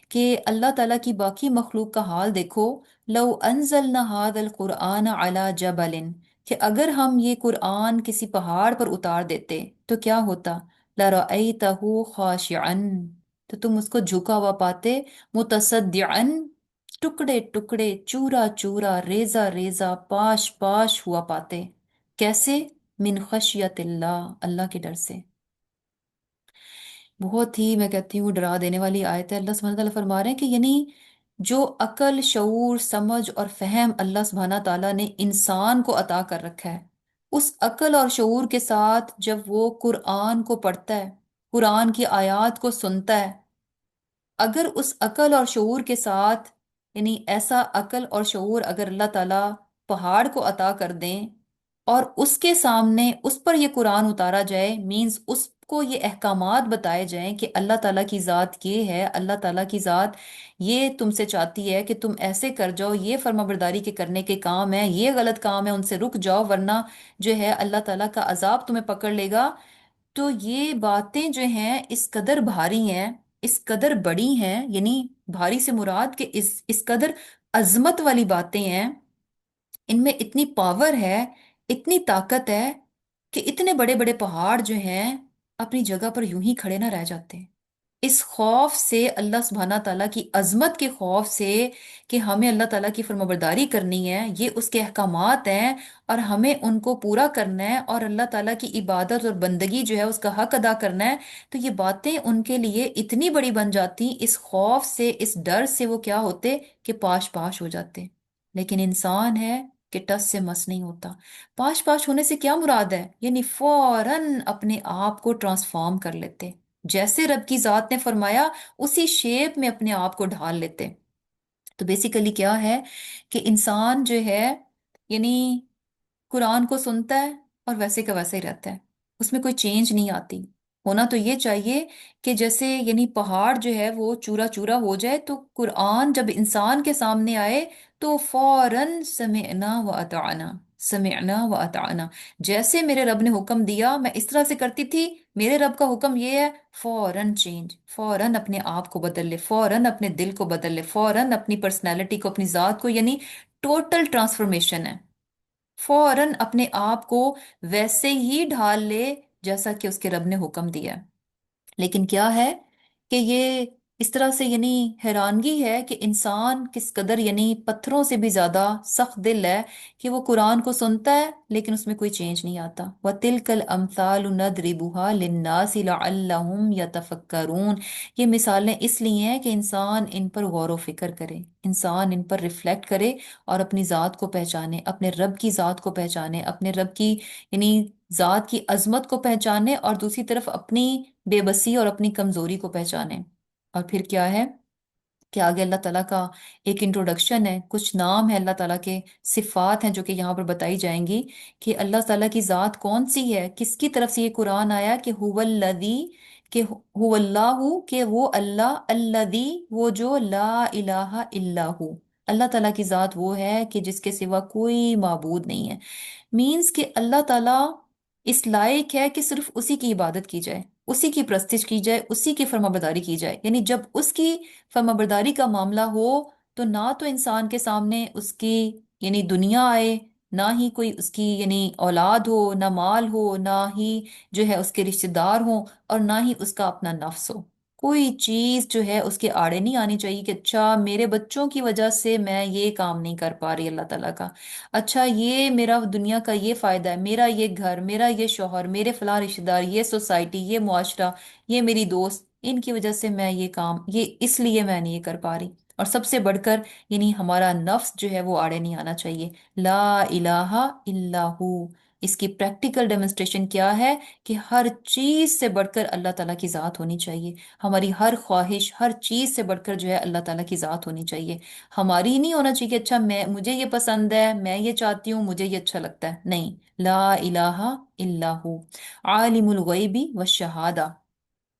[SPEAKER 1] کہ اللہ تعالیٰ کی باقی مخلوق کا حال دیکھو۔ لو انزلنا هذا القرآن على جبل، کہ اگر ہم یہ قرآن کسی پہاڑ پر اتار دیتے تو کیا ہوتا؟ لَرَأَيْتَهُ خَاشِعًا، تو تم اس کو جھکا ہوا پاتے، متصدعاً، ٹکڑے ٹکڑے، چورا چورا، ریزہ ریزہ، پاش پاش ہوا پاتے۔ کیسے؟ من خشیت اللہ، اللہ کے ڈر سے۔ بہت ہی میں کہتی ہوں ڈرا دینے والی آیت ہے۔ اللہ سبحانہ تعالیٰ فرما رہے ہیں کہ یعنی جو عقل، شعور، سمجھ اور فہم اللہ سبحانہ تعالیٰ نے انسان کو عطا کر رکھا ہے، اس عقل اور شعور کے ساتھ جب وہ قرآن کو پڑھتا ہے، قرآن کی آیات کو سنتا ہے، اگر اس عقل اور شعور کے ساتھ یعنی ایسا عقل اور شعور اگر اللہ تعالیٰ پہاڑ کو عطا کر دیں اور اس کے سامنے اس پر یہ قرآن اتارا جائے، مینز اس کو یہ احکامات بتائے جائیں کہ اللہ تعالیٰ کی ذات یہ ہے، اللہ تعالیٰ کی ذات یہ تم سے چاہتی ہے کہ تم ایسے کر جاؤ، یہ فرما برداری کے کرنے کے کام ہے، یہ غلط کام ہے، ان سے رک جاؤ ورنہ جو ہے اللہ تعالیٰ کا عذاب تمہیں پکڑ لے گا۔ تو یہ باتیں جو ہیں اس قدر بھاری ہیں، اس قدر بڑی ہیں، یعنی بھاری سے مراد کہ اس قدر عظمت والی باتیں ہیں، ان میں اتنی پاور ہے، اتنی طاقت ہے کہ اتنے بڑے بڑے پہاڑ جو ہیں اپنی جگہ پر یوں ہی کھڑے نہ رہ جاتے۔ اس خوف سے، اللہ سبحانہ تعالیٰ کی عظمت کے خوف سے کہ ہمیں اللہ تعالیٰ کی فرمانبرداری کرنی ہے، یہ اس کے احکامات ہیں اور ہمیں ان کو پورا کرنا ہے، اور اللہ تعالیٰ کی عبادت اور بندگی جو ہے اس کا حق ادا کرنا ہے، تو یہ باتیں ان کے لیے اتنی بڑی بن جاتی، اس خوف سے، اس ڈر سے وہ کیا ہوتے کہ پاش پاش ہو جاتے۔ لیکن انسان ہے کہ ٹس سے مس نہیں ہوتا۔ پاش پاش ہونے سے کیا مراد ہے؟ یعنی فوراً اپنے آپ کو ٹرانسفارم کر لیتے، جیسے رب کی ذات نے فرمایا اسی شیپ میں اپنے آپ کو ڈھال لیتے۔ تو بیسیکلی کیا ہے کہ انسان جو ہے یعنی قرآن کو سنتا ہے اور ویسے کا ویسے ہی رہتا ہے، اس میں کوئی چینج نہیں آتی۔ ہونا تو یہ چاہیے کہ جیسے یعنی پہاڑ جو ہے وہ چورا چورا ہو جائے، تو قرآن جب انسان کے سامنے آئے تو فوراً سمعنا و اطعنا، سمعنا و اطعنا، جیسے میرے رب نے حکم دیا میں اس طرح سے کرتی تھی، میرے رب کا حکم یہ ہے، فوراً چینج، فوراً اپنے آپ کو بدل لے، فوراً اپنے دل کو بدل لے، فوراً اپنی پرسنالٹی کو، اپنی ذات کو، یعنی ٹوٹل ٹرانسفارمیشن ہے، فوراً اپنے آپ کو ویسے ہی ڈھال لے جیسا کہ اس کے رب نے حکم دیا ہے۔ لیکن کیا ہے کہ یہ اس طرح سے یعنی حیرانگی ہے کہ انسان کس قدر یعنی پتھروں سے بھی زیادہ سخت دل ہے کہ وہ قرآن کو سنتا ہے لیکن اس میں کوئی چینج نہیں آتا۔ وَتِلْكَ الْأَمْثَالُ نَضْرِبُهَا لِلنَّاسِ لَعَلَّهُمْ يَتَفَكَّرُونَ، یہ مثالیں اس لیے ہیں کہ انسان ان پر غور و فکر کرے، انسان ان پر ریفلیکٹ کرے اور اپنی ذات کو پہچانے، اپنے رب کی ذات کو پہچانے، اپنے رب کی یعنی ذات کی عظمت کو پہچانے، اور دوسری طرف اپنی بے بسی اور اپنی کمزوری کو پہچانے۔ اور پھر کیا ہے کہ آگے اللہ تعالیٰ کا ایک انٹروڈکشن ہے، کچھ نام ہے اللہ تعالیٰ کے، صفات ہیں جو کہ یہاں پر بتائی جائیں گی کہ اللہ تعالیٰ کی ذات کون سی ہے، کس کی طرف سے یہ قرآن آیا کہ هو الذی، کہ هو اللہ، کہ وہ اللہ، الذی وہ جو، لا الہ الا ہو، اللہ تعالیٰ کی ذات وہ ہے کہ جس کے سوا کوئی معبود نہیں ہے۔ مینز کہ اللہ تعالیٰ اس لائق ہے کہ صرف اسی کی عبادت کی جائے، اسی کی پرستش کی جائے، اسی کی فرمانبرداری کی جائے، یعنی جب اس کی فرمانبرداری کا معاملہ ہو تو نہ تو انسان کے سامنے اس کی یعنی دنیا آئے، نہ ہی کوئی اس کی یعنی اولاد ہو، نہ مال ہو، نہ ہی جو ہے اس کے رشتہ دار ہوں، اور نہ ہی اس کا اپنا نفس ہو۔ کوئی چیز جو ہے اس کے آڑے نہیں آنی چاہیے کہ اچھا میرے بچوں کی وجہ سے میں یہ کام نہیں کر پا رہی اللہ تعالیٰ کا، اچھا یہ میرا دنیا کا یہ فائدہ ہے، میرا یہ گھر، میرا یہ شوہر، میرے فلاں رشتہ دار، یہ سوسائٹی، یہ معاشرہ، یہ میری دوست، ان کی وجہ سے میں یہ کام، یہ اس لیے میں نہیں یہ کر پا رہی۔ اور سب سے بڑھ کر یعنی ہمارا نفس جو ہے وہ آڑے نہیں آنا چاہیے۔ لا الہ الا ہو، اس کی پریکٹیکل ڈیمونسٹریشن کیا ہے؟ کہ ہر چیز سے بڑھ کر اللہ تعالیٰ کی ذات ہونی چاہیے، ہماری ہر خواہش، ہر چیز سے بڑھ کر جو ہے اللہ تعالیٰ کی ذات ہونی چاہیے۔ ہماری ہی نہیں ہونا چاہیے کہ اچھا میں، مجھے یہ پسند ہے، میں یہ چاہتی ہوں، مجھے یہ اچھا لگتا ہے، نہیں۔ لا الہ الا ہو عالم الغیبی والشہادہ،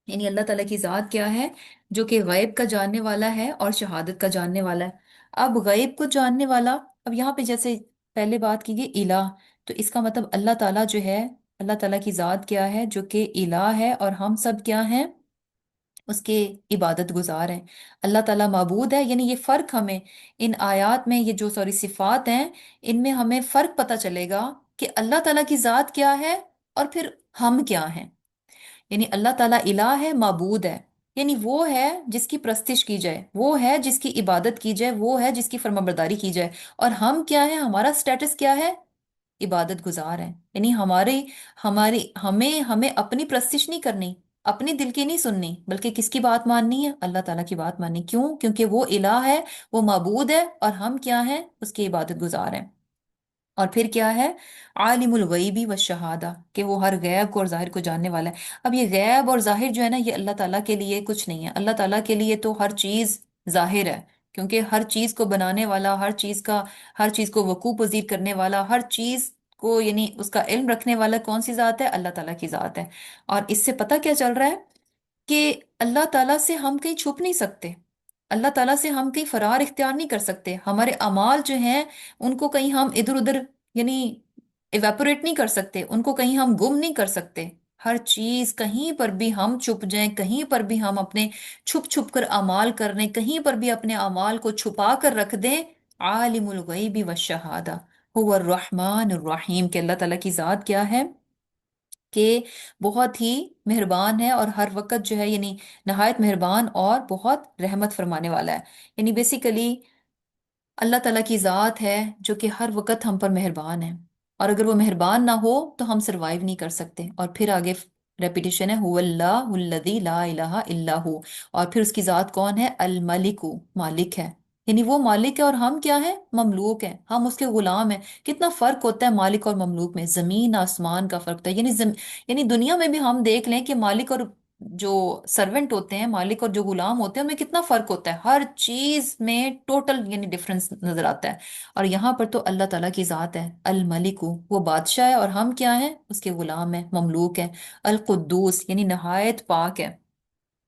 [SPEAKER 1] یعنی اللہ تعالیٰ کی ذات کیا ہے؟ جو کہ غیب کا جاننے والا ہے اور شہادت کا جاننے والا ہے۔ اب غیب کو جاننے والا، اب یہاں پہ جیسے پہلے بات کی گئی الہ، تو اس کا مطلب اللہ تعالیٰ جو ہے، اللہ تعالیٰ کی ذات کیا ہے؟ جو کہ الہ ہے، اور ہم سب کیا ہیں؟ اس کے عبادت گزار ہیں۔ اللہ تعالیٰ معبود ہے، یعنی یہ فرق ہمیں ان آیات میں، یہ جو سوری صفات ہیں، ان میں ہمیں فرق پتہ چلے گا کہ اللہ تعالیٰ کی ذات کیا ہے اور پھر ہم کیا ہیں۔ یعنی اللہ تعالیٰ الہ ہے، معبود ہے، یعنی وہ ہے جس کی پرستش کی جائے، وہ ہے جس کی عبادت کی جائے، وہ ہے جس کی فرمانبرداری کی جائے۔ اور ہم کیا ہیں؟ ہمارا سٹیٹس کیا ہے؟ عبادت گزار ہیں۔ یعنی ہمیں اپنی پرستش نہیں کرنی، اپنی دل کی نہیں سننی، بلکہ کس کی بات ماننی ہے؟ اللہ تعالیٰ کی بات ماننی۔ کیوں؟ کیونکہ وہ الہ ہے، وہ معبود ہے، اور ہم کیا ہیں؟ اس کی عبادت گزار ہیں۔ اور پھر کیا ہے؟ عالم الغیبی والشہادہ، کہ وہ ہر غیب کو اور ظاہر کو جاننے والا ہے۔ اب یہ غیب اور ظاہر جو ہے نا، یہ اللہ تعالیٰ کے لیے کچھ نہیں ہے۔ اللہ تعالیٰ کے لیے تو ہر چیز ظاہر ہے، کیونکہ ہر چیز کو بنانے والا، ہر چیز کو وقوع پذیر کرنے والا، ہر چیز کو یعنی اس کا علم رکھنے والا کون سی ذات ہے؟ اللہ تعالیٰ کی ذات ہے۔ اور اس سے پتہ کیا چل رہا ہے؟ کہ اللہ تعالیٰ سے ہم کہیں چھپ نہیں سکتے، اللہ تعالیٰ سے ہم کہیں فرار اختیار نہیں کر سکتے۔ ہمارے اعمال جو ہیں ان کو کہیں ہم ادھر ادھر یعنی ایویپوریٹ نہیں کر سکتے، ان کو کہیں ہم گم نہیں کر سکتے۔ ہر چیز کہیں پر بھی ہم چھپ جائیں، کہیں پر بھی ہم اپنے چھپ چھپ کر اعمال کر رہے ہیں، کہیں پر بھی اپنے اعمال کو چھپا کر رکھ دیں، عالم الغیب والشہادہ هو الرحمن الرحیم، کہ اللہ تعالیٰ کی ذات کیا ہے؟ کہ بہت ہی مہربان ہے، اور ہر وقت جو ہے یعنی نہایت مہربان اور بہت رحمت فرمانے والا ہے۔ یعنی بیسیکلی اللہ تعالیٰ کی ذات ہے جو کہ ہر وقت ہم پر مہربان ہے، اور اگر وہ مہربان نہ ہو تو ہم سروائیو نہیں کر سکتے۔ اور پھر آگے ریپیٹیشن ہے، هو اللہ الذی لا الہ الا ہو، اور پھر اس کی ذات کون ہے؟ الملک، مالک ہے، یعنی وہ مالک ہے اور ہم کیا ہیں؟ مملوک ہیں، ہم اس کے غلام ہیں۔ کتنا فرق ہوتا ہے مالک اور مملوک میں، زمین آسمان کا فرق ہوتا ہے۔ یعنی دنیا میں بھی ہم دیکھ لیں کہ مالک اور جو سرونٹ ہوتے ہیں، مالک اور جو غلام ہوتے ہیں، ان میں کتنا فرق ہوتا ہے، ہر چیز میں ٹوٹل یعنی ڈفرنس نظر آتا ہے۔ اور یہاں پر تو اللہ تعالیٰ کی ذات ہے الملک، وہ بادشاہ ہے اور ہم کیا ہیں؟ اس کے غلام ہیں، مملوک ہیں۔ القدوس، یعنی نہایت پاک ہے۔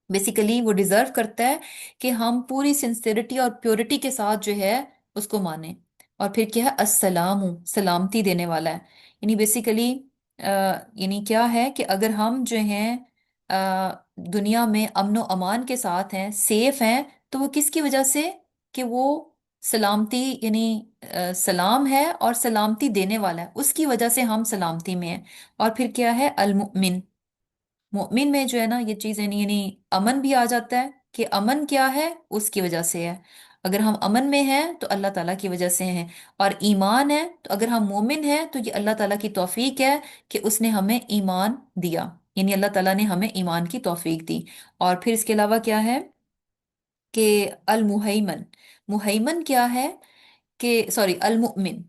[SPEAKER 1] بیسیکلی وہ ڈیزرو کرتا ہے کہ ہم پوری سنسیئرٹی اور پیورٹی کے ساتھ جو ہے اس کو مانیں۔ اور پھر کیا ہے؟ السلام، سلامتی دینے والا ہے۔ یعنی بیسیکلی یعنی کیا ہے کہ اگر ہم جو ہیں دنیا میں امن و امان کے ساتھ ہیں، سیف ہیں، تو وہ کس کی وجہ سے؟ کہ وہ سلامتی یعنی سلام ہے اور سلامتی دینے والا ہے، اس کی وجہ سے ہم سلامتی میں ہیں۔ اور پھر کیا ہے؟ المؤمن، مومن میں جو ہے نا یہ چیز یعنی امن بھی آ جاتا ہے، کہ امن کیا ہے؟ اس کی وجہ سے ہے۔ اگر ہم امن میں ہیں تو اللہ تعالیٰ کی وجہ سے ہیں۔ اور ایمان ہے تو اگر ہم مومن ہیں تو یہ اللہ تعالیٰ کی توفیق ہے کہ اس نے ہمیں ایمان دیا، یعنی اللہ تعالیٰ نے ہمیں ایمان کی توفیق دی۔ اور پھر اس کے علاوہ کیا ہے؟ کہ المحیمن، محیمن کیا ہے؟ کہ سوری المؤمن،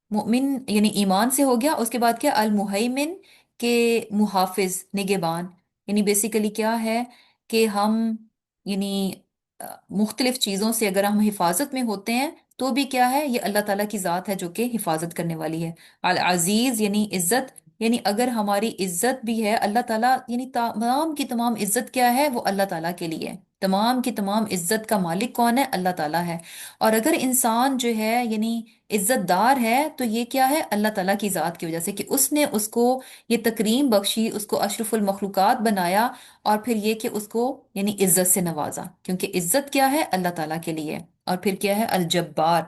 [SPEAKER 1] مؤمن یعنی ایمان سے ہو گیا، اس کے بعد کیا؟ المحیمن، کہ محافظ، نگہبان۔ یعنی بیسیکلی کیا ہے کہ ہم یعنی مختلف چیزوں سے اگر ہم حفاظت میں ہوتے ہیں تو بھی کیا ہے؟ یہ اللہ تعالیٰ کی ذات ہے جو کہ حفاظت کرنے والی ہے۔ العزیز، یعنی عزت، یعنی اگر ہماری عزت بھی ہے اللہ تعالیٰ، یعنی تمام کی تمام عزت کیا ہے؟ وہ اللہ تعالیٰ کے لیے ہے۔ تمام کی تمام عزت کا مالک کون ہے؟ اللہ تعالیٰ ہے۔ اور اگر انسان جو ہے یعنی عزت دار ہے تو یہ کیا ہے؟ اللہ تعالیٰ کی ذات کی وجہ سے، کہ اس نے اس کو یہ تکریم بخشی، اس کو اشرف المخلوقات بنایا، اور پھر یہ کہ اس کو یعنی عزت سے نوازا، کیونکہ عزت کیا ہے؟ اللہ تعالیٰ کے لیے۔ اور پھر کیا ہے؟ الجبار،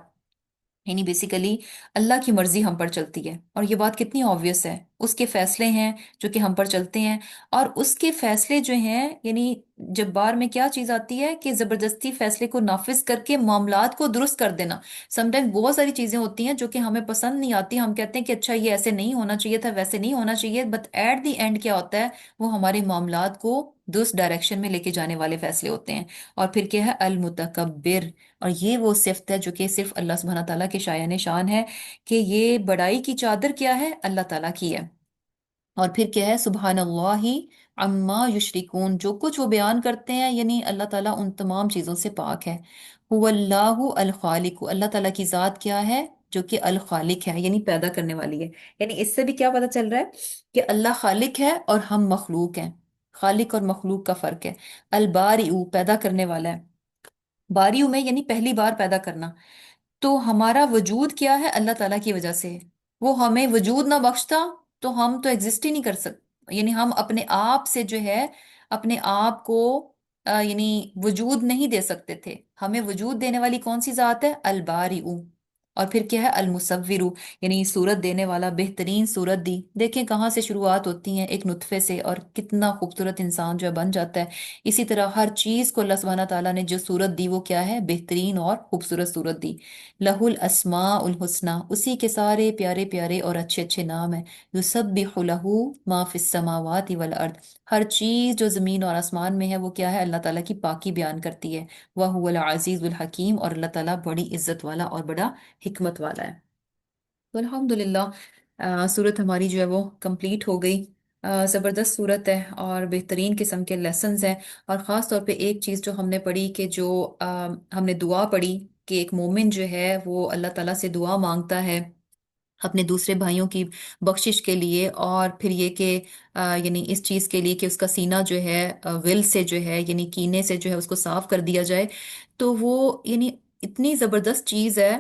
[SPEAKER 1] یعنی بیسیکلی اللہ کی مرضی ہم پر چلتی ہے، اور یہ بات کتنی آبویس ہے، اس کے فیصلے ہیں جو کہ ہم پر چلتے ہیں، اور اس کے فیصلے جو ہیں یعنی جب بار میں کیا چیز آتی ہے کہ زبردستی فیصلے کو نافذ کر کے معاملات کو درست کر دینا۔ سم ٹائم بہت ساری چیزیں ہوتی ہیں جو کہ ہمیں پسند نہیں آتی، ہم کہتے ہیں کہ اچھا یہ ایسے نہیں ہونا چاہیے تھا، ویسے نہیں ہونا چاہیے، بٹ ایٹ دی اینڈ کیا ہوتا ہے، وہ ہمارے معاملات کو درست ڈائریکشن میں لے کے جانے والے فیصلے ہوتے ہیں۔ اور پھر کیا ہے، المتکبر، اور یہ وہ صفت ہے جو کہ صرف اللہ سبحانہ تعالیٰ کے شایان شان ہے، کہ یہ بڑائی کی چادر کیا ہے، اللہ تعالیٰ کی ہے۔ اور پھر کیا ہے، سبحان اللہ عما یشرکون، جو کچھ وہ بیان کرتے ہیں یعنی اللہ تعالیٰ ان تمام چیزوں سے پاک ہے۔ هو اللہ الخالق، اللہ تعالیٰ کی ذات کیا ہے، جو کہ الخالق ہے، یعنی پیدا کرنے والی ہے۔ یعنی اس سے بھی کیا پتہ چل رہا ہے کہ اللہ خالق ہے اور ہم مخلوق ہیں۔ خالق اور مخلوق کا فرق ہے۔ البارئ، پیدا کرنے والا ہے، باریوں میں یعنی پہلی بار پیدا کرنا۔ تو ہمارا وجود کیا ہے، اللہ تعالیٰ کی وجہ سے ہے۔ وہ ہمیں وجود نہ بخشتا تو ہم تو ایگزسٹ ہی نہیں کر سکتے، یعنی ہم اپنے آپ سے جو ہے اپنے آپ کو یعنی وجود نہیں دے سکتے تھے۔ ہمیں وجود دینے والی کون سی ذات ہے، الباری۔ اور پھر کیا ہے، المصور، یعنی صورت دینے والا، بہترین صورت دی۔ دیکھیں کہاں سے شروعات ہوتی ہیں، ایک نطفے سے، اور کتنا خوبصورت انسان جو ہے بن جاتا ہے۔ اسی طرح ہر چیز کو اللہ سبحانہ تعالیٰ نے جو صورت دی وہ کیا ہے، بہترین اور خوبصورت صورت دی۔ لہ الاسماء الحسنی، اسی کے سارے پیارے پیارے اور اچھے اچھے نام ہیں۔ یسبح لہ ما فی السماوات والارض، ہر چیز جو زمین اور آسمان میں ہے وہ کیا ہے، اللہ تعالیٰ کی پاکی بیان کرتی ہے۔ وَهُوَ العزیز الحکیم، اور اللہ تعالیٰ بڑی عزت والا اور بڑا حکمت والا ہے۔ تو الحمدللہ صورت ہماری جو ہے وہ کمپلیٹ ہو گئی۔ زبردست صورت ہے اور بہترین قسم کے لیسنز ہیں۔ اور خاص طور پہ ایک چیز جو ہم نے پڑھی کہ جو ہم نے دعا پڑھی کہ ایک مومن جو ہے وہ اللہ تعالیٰ سے دعا مانگتا ہے اپنے دوسرے بھائیوں کی بخشش کے لیے، اور پھر یہ کہ یعنی اس چیز کے لیے کہ اس کا سینہ جو ہے غل سے جو ہے یعنی کینے سے جو ہے اس کو صاف کر دیا جائے۔ تو وہ یعنی اتنی زبردست چیز ہے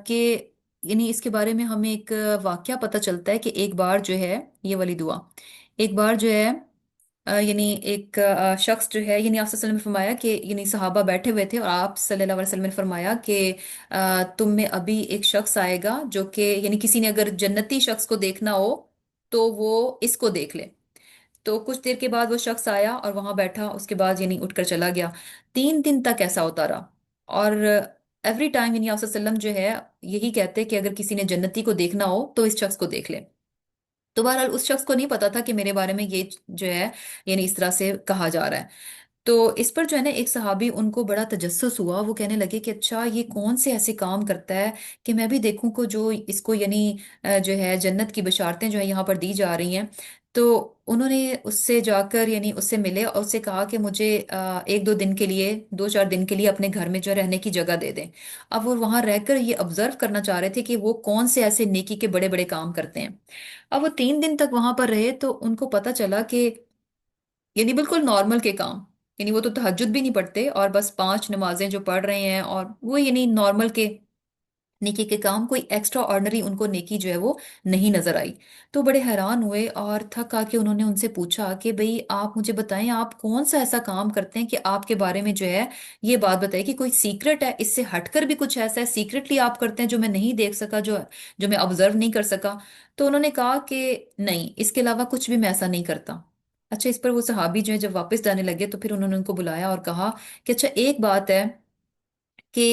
[SPEAKER 1] کہ یعنی اس کے بارے میں ہمیں ایک واقعہ پتہ چلتا ہے کہ ایک بار جو ہے یہ والی دعا، ایک بار جو ہے یعنی ایک شخص جو ہے، یعنی آپ صلی اللہ علیہ وسلم نے فرمایا کہ یعنی صحابہ بیٹھے ہوئے تھے، اور آپ صلی اللہ علیہ وسلم نے فرمایا کہ تم میں ابھی ایک شخص آئے گا جو کہ یعنی کسی نے اگر جنتی شخص کو دیکھنا ہو تو وہ اس کو دیکھ لے۔ تو کچھ دیر کے بعد وہ شخص آیا اور وہاں بیٹھا، اس کے بعد یعنی اٹھ کر چلا گیا۔ 3 دن تک ایسا ہوتا رہا، اور ایوری ٹائم یعنی آپ صلی اللہ علیہ وسلم جو ہے یہی کہتے کہ اگر کسی نے جنتی کو دیکھنا ہو تو اس شخص کو دیکھ لے۔ تو بہرحال اس شخص کو نہیں پتا تھا کہ میرے بارے میں یہ جو ہے یعنی اس طرح سے کہا جا رہا ہے۔ تو اس پر جو ہے نا ایک صحابی، ان کو بڑا تجسس ہوا، وہ کہنے لگے کہ اچھا یہ کون سے ایسے کام کرتا ہے کہ میں بھی دیکھوں کو جو اس کو یعنی جو ہے جنت کی بشارتیں جو ہے یہاں پر دی جا رہی ہیں۔ تو انہوں نے اس سے جا کر یعنی اس سے ملے اور اس سے کہا کہ مجھے 1-2 دن کے لیے، 2-4 دن کے لیے اپنے گھر میں جو ہے رہنے کی جگہ دے دیں۔ اب وہ وہاں رہ کر یہ آبزرو کرنا چاہ رہے تھے کہ وہ کون سے ایسے نیکی کے بڑے بڑے کام کرتے ہیں۔ اب وہ 3 دن تک وہاں پر رہے تو ان کو پتا چلا کہ یعنی بالکل نارمل کے کام، یعنی وہ تو تہجد بھی نہیں پڑھتے اور بس 5 نمازیں جو پڑھ رہے ہیں، اور وہ یعنی نارمل کے نیکی کے کام، کوئی ایکسٹرا آرڈنری ان کو نیکی جو ہے وہ نہیں نظر آئی۔ تو بڑے حیران ہوئے اور تھک آ کے انہوں نے ان سے پوچھا کہ بھئی آپ مجھے بتائیں آپ کون سا ایسا کام کرتے ہیں کہ آپ کے بارے میں جو ہے یہ بات بتائی کہ کوئی سیکرٹ ہے، اس سے ہٹ کر بھی کچھ ایسا ہے سیکرٹلی آپ کرتے ہیں جو میں نہیں دیکھ سکا، جو میں آبزرو نہیں کر سکا۔ تو انہوں نے کہا کہ نہیں، اس کے علاوہ کچھ بھی میں ایسا نہیں کرتا۔ اچھا، اس پر وہ صحابی جو ہے جب واپس جانے لگے تو پھر انہوں نے ان کو بلایا اور کہا کہ اچھا ایک بات ہے کہ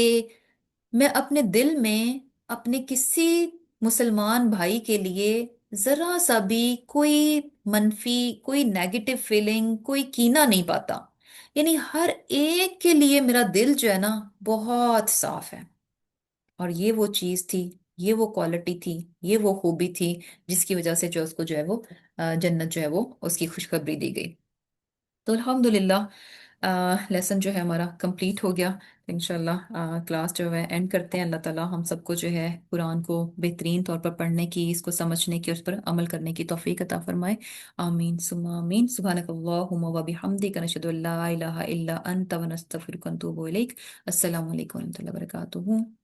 [SPEAKER 1] میں اپنے دل میں اپنے کسی مسلمان بھائی کے لیے ذرا سا بھی کوئی منفی، کوئی نیگیٹو فیلنگ، کوئی کینہ نہیں پاتا، یعنی ہر ایک کے لیے میرا دل جو ہے نا بہت صاف ہے۔ اور یہ وہ چیز تھی، یہ وہ کوالٹی تھی، یہ وہ خوبی تھی جس کی وجہ سے جو اس کو جو ہے وہ جنت جو ہے وہ اس کی خوشخبری دی گئی۔ تو الحمدللہ لیسن جو ہے ہمارا کمپلیٹ ہو گیا۔ انشاءاللہ کلاس جو ہے اینڈ کرتے ہیں۔ اللہ تعالیٰ ہم سب کو جو ہے قرآن کو بہترین طور پر پڑھنے کی، اس کو سمجھنے کی، اس پر عمل کرنے کی توفیق عطا فرمائے۔ آمین ثم آمین۔ سبحانک اللہم و بحمدک، نشہد ان لا الہ الا انت ونستغفرک ونتوب الیک۔ السلام علیکم ورحمۃ اللہ وبرکاتہ۔